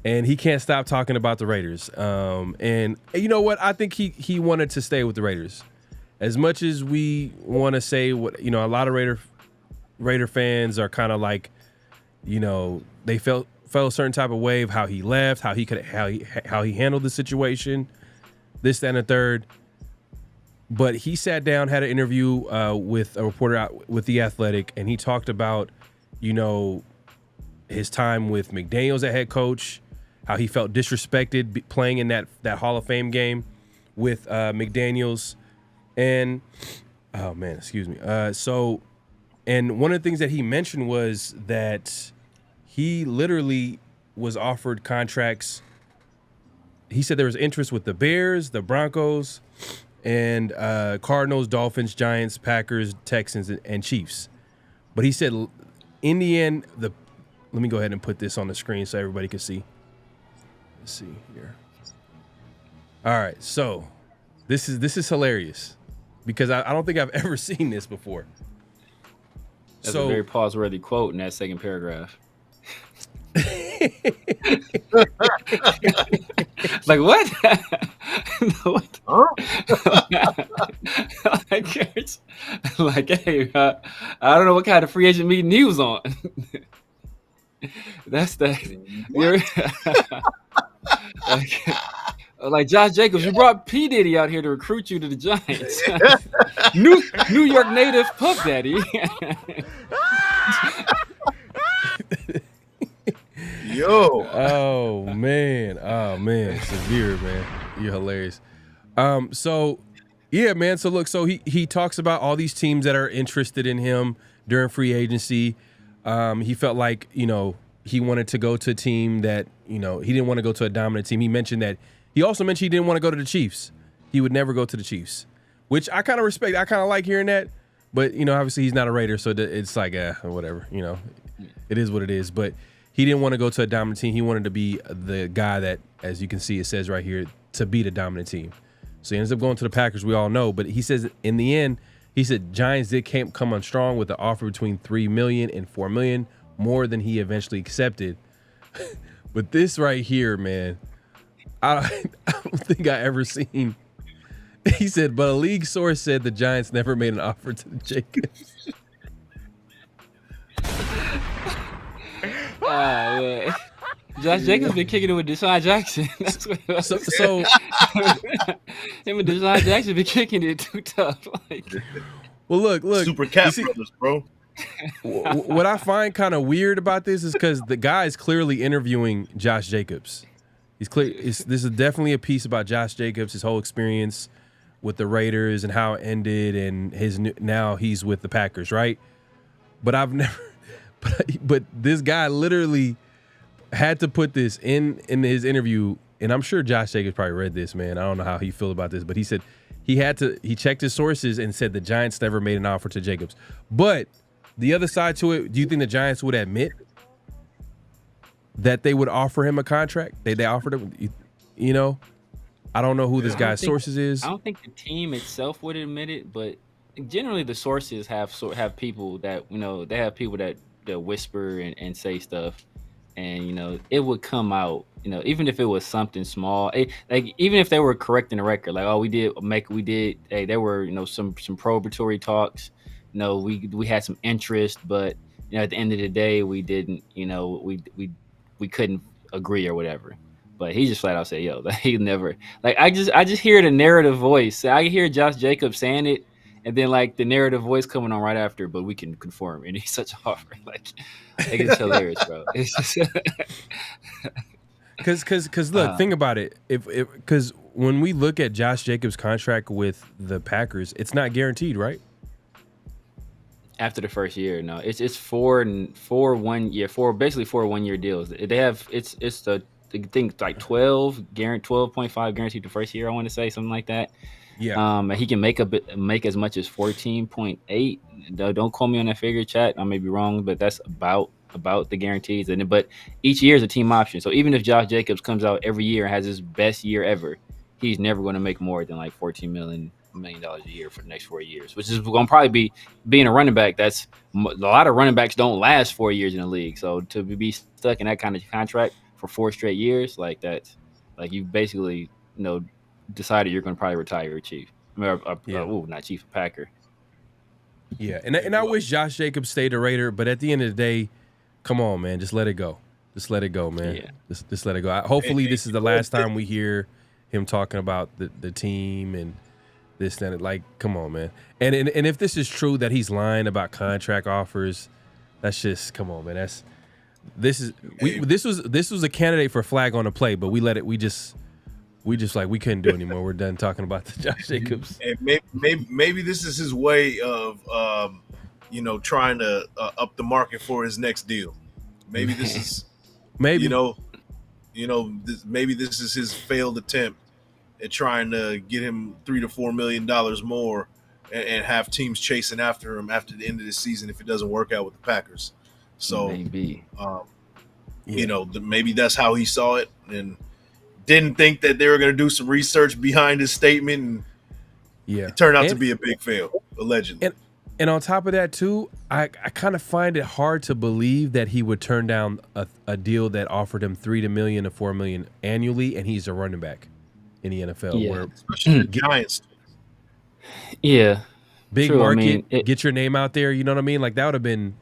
And he can't stop talking about the Raiders. And you know what? I think he wanted to stay with the Raiders. As much as we want to say what, a lot of Raider fans are kind of like, they felt a certain type of way of how he left, how he handled the situation, this, that, and the third. But he sat down, had an interview with a reporter out with The Athletic, and he talked about, his time with McDaniels at head coach, how he felt disrespected playing in that Hall of Fame game with McDaniels. And, oh, man, excuse me. And one of the things that he mentioned was that he literally was offered contracts. He said there was interest with the Bears, the Broncos, and Cardinals, Dolphins, Giants, Packers, Texans, and Chiefs. But he said in the end, let me go ahead and put this on the screen so everybody can see. Let's see here. All right, so this is hilarious because I don't think I've ever seen this before. That's a very pause-worthy quote in that second paragraph. Like what? What? Like, hey, I don't know what kind of free agent meeting he was on. That's like Josh Jacobs. You brought P. Diddy out here to recruit you to the Giants. New York native Puff Daddy. Yo. Oh man. Severe, man. You're hilarious. So yeah, man. So look, so he talks about all these teams that are interested in him during free agency. He felt like, he wanted to go to a team that, he didn't want to go to a dominant team. He also mentioned he didn't want to go to the Chiefs. He would never go to the Chiefs, which I kind of respect. I kind of like hearing that, but obviously he's not a Raider, so it's like, whatever, it is what it is. But he didn't want to go to a dominant team. He wanted to be the guy that, as you can see, it says right here, to be the dominant team. So he ends up going to the Packers, we all know. But he says in the end, he said Giants did come on strong with an offer between $3 million and $4 million, more than he eventually accepted. But this right here, man, I don't think I ever seen. He said, but a league source said the Giants never made an offer to the Jacobs. Yeah. Josh Jacobs been kicking it with Deshaun Jackson. That's what so him and Deshaun Jackson been kicking it too tough. Well, look, Super Cat Brothers, bro. What I find kind of weird about this is because the guy is clearly interviewing Josh Jacobs. He's clear. This is definitely a piece about Josh Jacobs, his whole experience with the Raiders and how it ended, and now he's with the Packers, right? But I've never. But this guy literally had to put this in his interview, and I'm sure Josh Jacobs probably read this, man. I don't know how he feel about this, but he said he checked his sources and said the Giants never made an offer to Jacobs. But the other side to it, do you think the Giants would admit that they would offer him a contract? They offered him, I don't know who this guy's sources is. I don't think the team itself would admit it, but generally the sources have people that, they have people that whisper and say stuff, and it would come out, even if it was something small, like even if they were correcting the record, like, oh, we did, hey, there were some probatory talks, we had some interest, but at the end of the day we didn't, we couldn't agree or whatever. But he just flat out said, yo, he never, like, I just hear the narrative voice. I hear Josh Jacobs saying it, and then like the narrative voice coming on right after, but we can confirm, and he's such an offer. Like it's hilarious, bro. It's just because look, think about it. Because when we look at Josh Jacobs' contract with the Packers, it's not guaranteed, right? After the first year, no, it's four 1 year, basically 4 1 year deals. They have it's the thing like 12.5 guaranteed the first year. I want to say something like that. Yeah. He can make as much as 14.8. Don't call me on that figure, chat. I may be wrong, but that's about the guarantees. But each year is a team option. So even if Josh Jacobs comes out every year and has his best year ever, he's never going to make more than like $14 million a year for the next 4 years, which is going to probably be being a running back. That's a lot of running backs don't last 4 years in the league. So to be stuck in that kind of contract for 4 straight years, like that's like you basically decided you're going to probably retire a Chief. Not Chief, a Packer. Yeah, and I wish Josh Jacobs stayed a Raider, but at the end of the day, come on, man, just let it go. Just let it go, man. Yeah. Just let it go. Hopefully, this is the last time we hear him talking about the team and this and that. Like, come on, man. And if this is true that he's lying about contract offers, that's just, come on, man. This was a candidate for flag on the play, but we couldn't do it anymore. We're done talking about the Josh Jacobs. And maybe this is his way of trying to up the market for his next deal. Maybe this is maybe this is his failed attempt at trying to get him $3 to $4 million more and have teams chasing after him after the end of the season if it doesn't work out with the Packers. So maybe maybe that's how he saw it and didn't think that they were going to do some research behind his statement. And it turned out to be a big fail, allegedly. And on top of that too, I kind of find it hard to believe that he would turn down a deal that offered him $3 million to $4 million annually, and he's a running back in the NFL. Yeah. Where Especially the Giants. Yeah. Big True, market, I mean, get your name out there. You know what I mean? Like that would have been,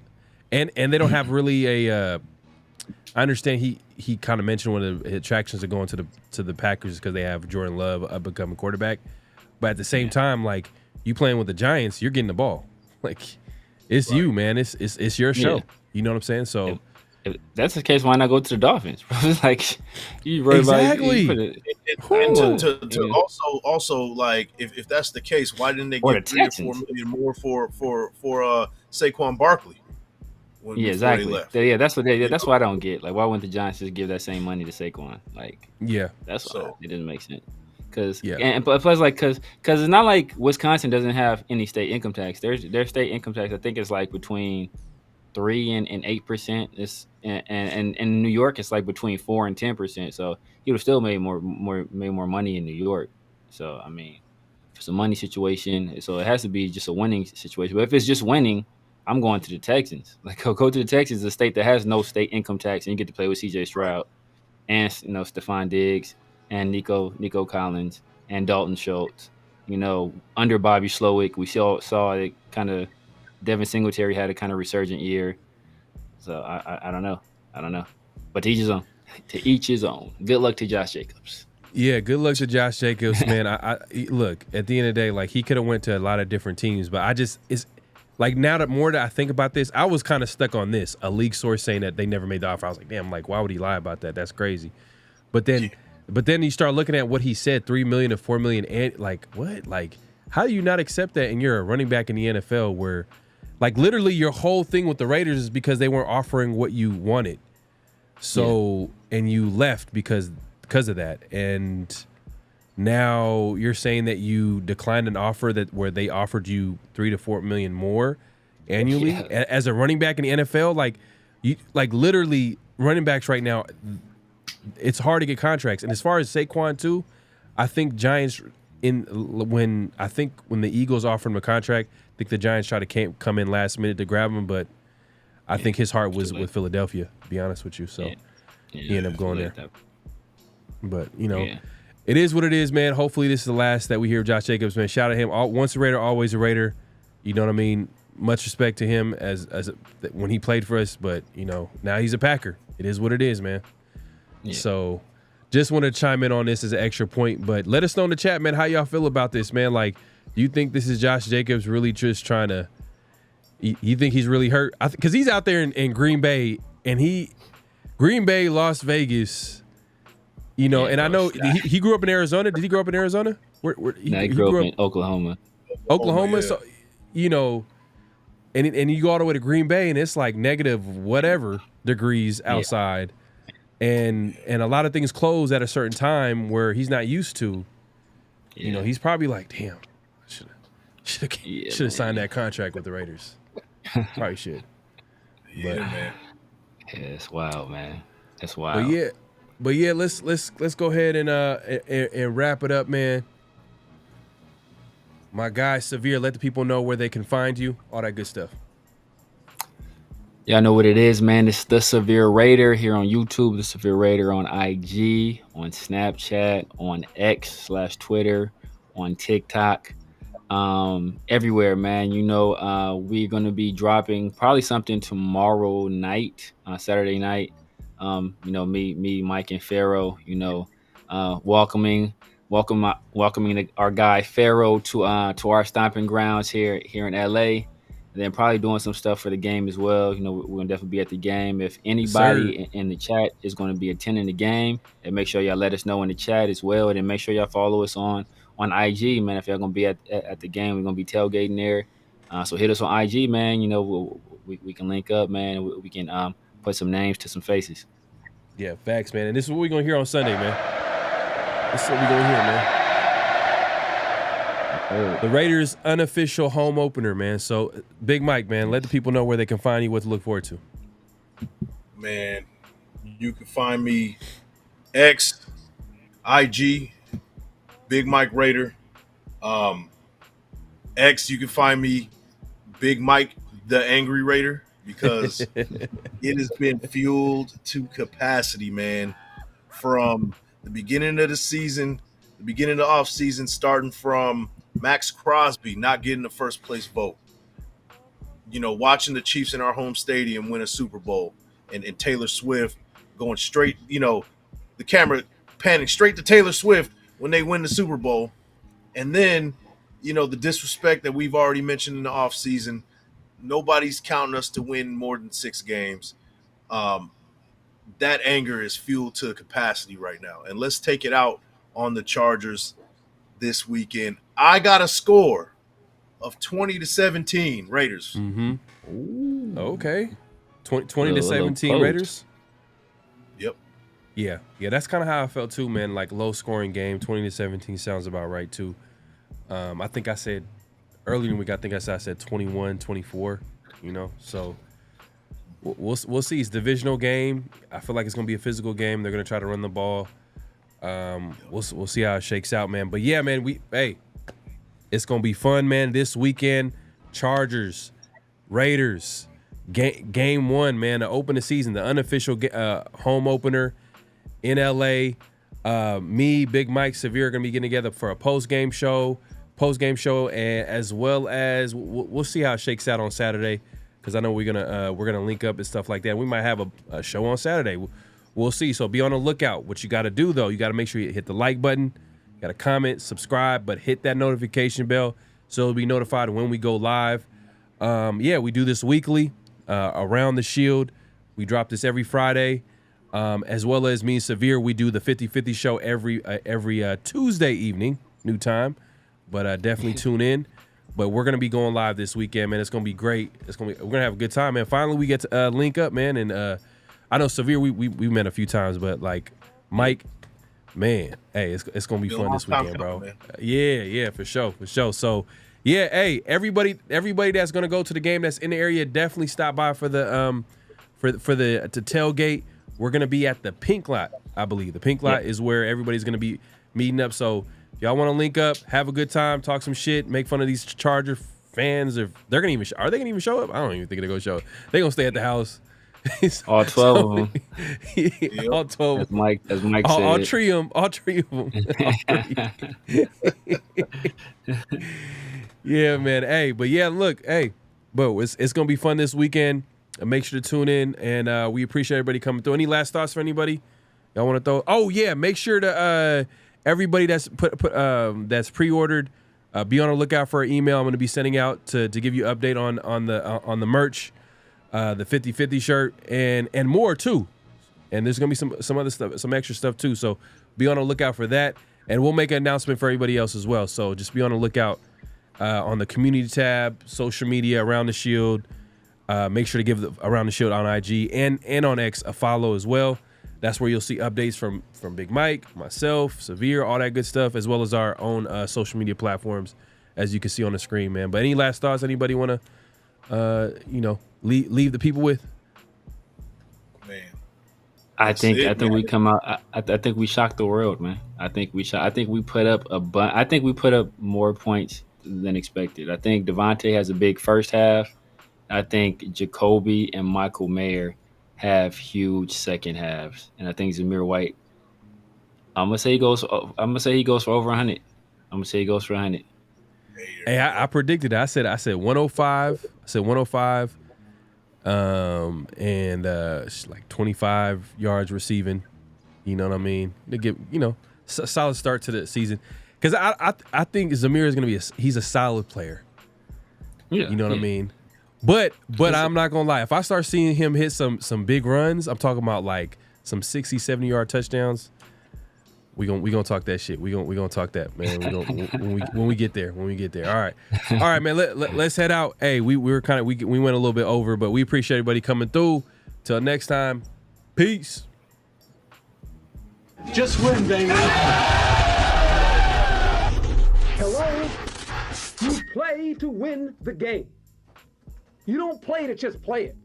and they don't have really a. I understand he kind of mentioned one of the attractions of going to the Packers because they have Jordan Love up becoming quarterback, but at the same time, like you playing with the Giants, you're getting the ball. Like it's you, man. It's your show. Yeah. You know what I'm saying? So if that's the case, why not go to the Dolphins? Like you worry exactly. about it. And to also like if that's the case, why didn't they get 3 or 4 million more for Saquon Barkley? Yeah, exactly. Yeah, that's what I don't get. Like, why wouldn't the Giants just give that same money to Saquon? Like, yeah, that's why it doesn't make sense. Because and plus, like, because it's not like Wisconsin doesn't have any state income tax. Their state income tax, I think, is like between 3 and 8%. It's and in New York, it's like between 4 and 10%. So he would have still made more money in New York. So I mean, it's a money situation. So it has to be just a winning situation. But if it's just winning, I'm going to the Texans. Like, go to the Texans, a state that has no state income tax, and you get to play with C.J. Stroud and Stephon Diggs and Nico Collins and Dalton Schultz. Under Bobby Slowick, we saw it kind of. Devin Singletary had a kind of resurgent year, so I don't know, but to each his own. To each his own. Good luck to Josh Jacobs. Yeah, good luck to Josh Jacobs, man. I look, at the end of the day, like he could have went to a lot of different teams, but it's like now that more that I think about this, I was kind of stuck on this. A league source saying that they never made the offer. I was like, damn, like why would he lie about that? That's crazy. But then you start looking at what he said, $3 million to $4 million, and like what? Like how do you not accept that? And you're a running back in the NFL where, like literally, your whole thing with the Raiders is because they weren't offering what you wanted. So and you left because of that, and now you're saying that you declined an offer where they offered you $3 to $4 million more annually as a running back in the NFL. Like literally running backs right now, it's hard to get contracts. And as far as Saquon too, I think Giants when the Eagles offered him a contract, I think the Giants tried to come in last minute to grab him, but I think his heart was with Philadelphia, to be honest with you. So he ended up going there. But it is what it is, man. Hopefully this is the last that we hear of Josh Jacobs, man. Shout out to him. Once a Raider, always a Raider. You know what I mean? Much respect to him as when he played for us, but now he's a Packer. It is what it is, man. Yeah. So just want to chime in on this as an extra point, but let us know in the chat, man, how y'all feel about this, man. Like, do you think this is Josh Jacobs really just trying to you think he's really hurt? Because he's out there in Green Bay, and Green Bay, Las Vegas, and I know he grew up in Arizona. Did he grow up in Arizona? He grew up in Oklahoma. Oklahoma, yeah. So and you go all the way to Green Bay, and it's like negative whatever degrees outside, and a lot of things close at a certain time where he's not used to. He's probably like, damn, should have signed that contract with the Raiders. Probably should. Yeah, man. Yeah, it's wild, man. That's wild. But yeah, let's go ahead and wrap it up, man. My guy Severe, let the people know where they can find you, all that good stuff. Y'all know what it is, man. It's the Severe Raider here on YouTube, the Severe Raider on IG, on Snapchat, on X/Twitter, on TikTok, everywhere, man. We're gonna be dropping probably something tomorrow night, Saturday night. Me, Mike, and Pharaoh. Welcoming our guy Pharaoh to our stomping grounds here in LA. And then probably doing some stuff for the game as well. We're gonna definitely be at the game. If anybody in the chat is going to be attending the game, then make sure y'all let us know in the chat as well. And then make sure y'all follow us on IG, man. If y'all gonna be at the game, we're gonna be tailgating there. So hit us on IG, man. We can link up, man. We can put some names to some faces. Yeah, facts, man. And this is what we're gonna hear on Sunday, man. This is what we're gonna hear, man. The Raiders' unofficial home opener, man. So, Big Mike, man, let the people know where they can find you, what to look forward to. Man, you can find me X, IG, Big Mike Raider. X, you can find me Big Mike, the Angry Raider, because it has been fueled to capacity, man, from the beginning of the season, the beginning of the offseason, starting from Max Crosby not getting the first place vote. Watching the Chiefs in our home stadium win a Super Bowl, and Taylor Swift going straight, the camera panning straight to Taylor Swift when they win the Super Bowl. And then, the disrespect that we've already mentioned in the offseason. Nobody's counting us to win more than 6 games. That anger is fueled to capacity right now. And let's take it out on the Chargers this weekend. I got a score of 20-17 Raiders. Mm-hmm. Okay. 20-17 Raiders? Yep. Yeah, that's kind of how I felt too, man. Like low-scoring game, 20-17 sounds about right too. I think I said earlier in the week, I said 21-24, so we'll see. It's a divisional game. I feel like it's going to be a physical game. They're going to try to run the ball. We'll see how it shakes out, man. But yeah, man, it's going to be fun, man, this weekend. Chargers, Raiders, game 1, man, to open the season, the unofficial home opener in LA. Me, Big Mike, Severe are going to be getting together for a post-game show, and as well as we'll see how it shakes out on Saturday, because I know we're gonna link up and stuff like that. We might have a show on Saturday. We'll see. So be on the lookout. What you got to do though, you got to make sure you hit the like button, you got to comment, subscribe, but hit that notification bell so you'll be notified when we go live. We do this weekly. Around the Shield, we drop this every Friday, as well as me and Severe. We do the 50-50 show every Tuesday evening, new time. But definitely tune in. But we're gonna be going live this weekend, man. It's gonna be great. We're gonna have a good time, man. Finally, we get to link up, man. And I know Severe, we met a few times, but like Mike, man, hey, it's gonna be fun this weekend, bro. Yeah, for sure. So yeah, hey, everybody that's gonna go to the game that's in the area, definitely stop by for the to tailgate. We're gonna be at the Pink Lot, I believe. The Pink Lot is where everybody's gonna be meeting up. So if y'all want to link up, have a good time, talk some shit, make fun of these Charger fans. Are they gonna even show up? I don't even think they're gonna show up. They're gonna stay at the house. All 12 of them. All 12. As Mike said. All three of them. Yeah, man. Hey, but yeah, look, hey, but it's gonna be fun this weekend. Make sure to tune in, and we appreciate everybody coming through. Any last thoughts for anybody? Y'all want to throw? Oh yeah, make sure to everybody that's that's pre-ordered, be on the lookout for an email I'm going to be sending out to give you an update on the merch, the 50-50 shirt, and more too. And there's going to be some other stuff, some extra stuff too. So be on the lookout for that, and we'll make an announcement for everybody else as well. So just be on the lookout on the community tab, social media, Around the Shield. Make sure to give Around the Shield on IG and on X a follow as well. That's where you'll see updates from Big Mike, myself, Severe, all that good stuff, as well as our own social media platforms, as you can see on the screen, man. But any last thoughts anybody want to, leave the people with? Man, I think we come out. I think we shocked the world, man. I think we put up more points than expected. I think Davante has a big first half. I think Jacoby and Michael Mayer have huge second halves, and I think Zamir White. I'm gonna say he goes for over 100. I'm gonna say he goes for 100. Hey, I predicted it. I said 105. I said 105. And like 25 yards receiving. You know what I mean? To give a solid start to the season, because I think Zamir is gonna be he's a solid player. Yeah, you know what I mean. But I'm not gonna lie. If I start seeing him hit some big runs, I'm talking about like some 60, 70 yard touchdowns. We gonna talk that shit. We gonna talk that, man. When we get there. All right, man. Let's head out. Hey, we went a little bit over, but we appreciate everybody coming through. Till next time, peace. Just win, baby. Hello. You play to win the game. You don't play to just play it.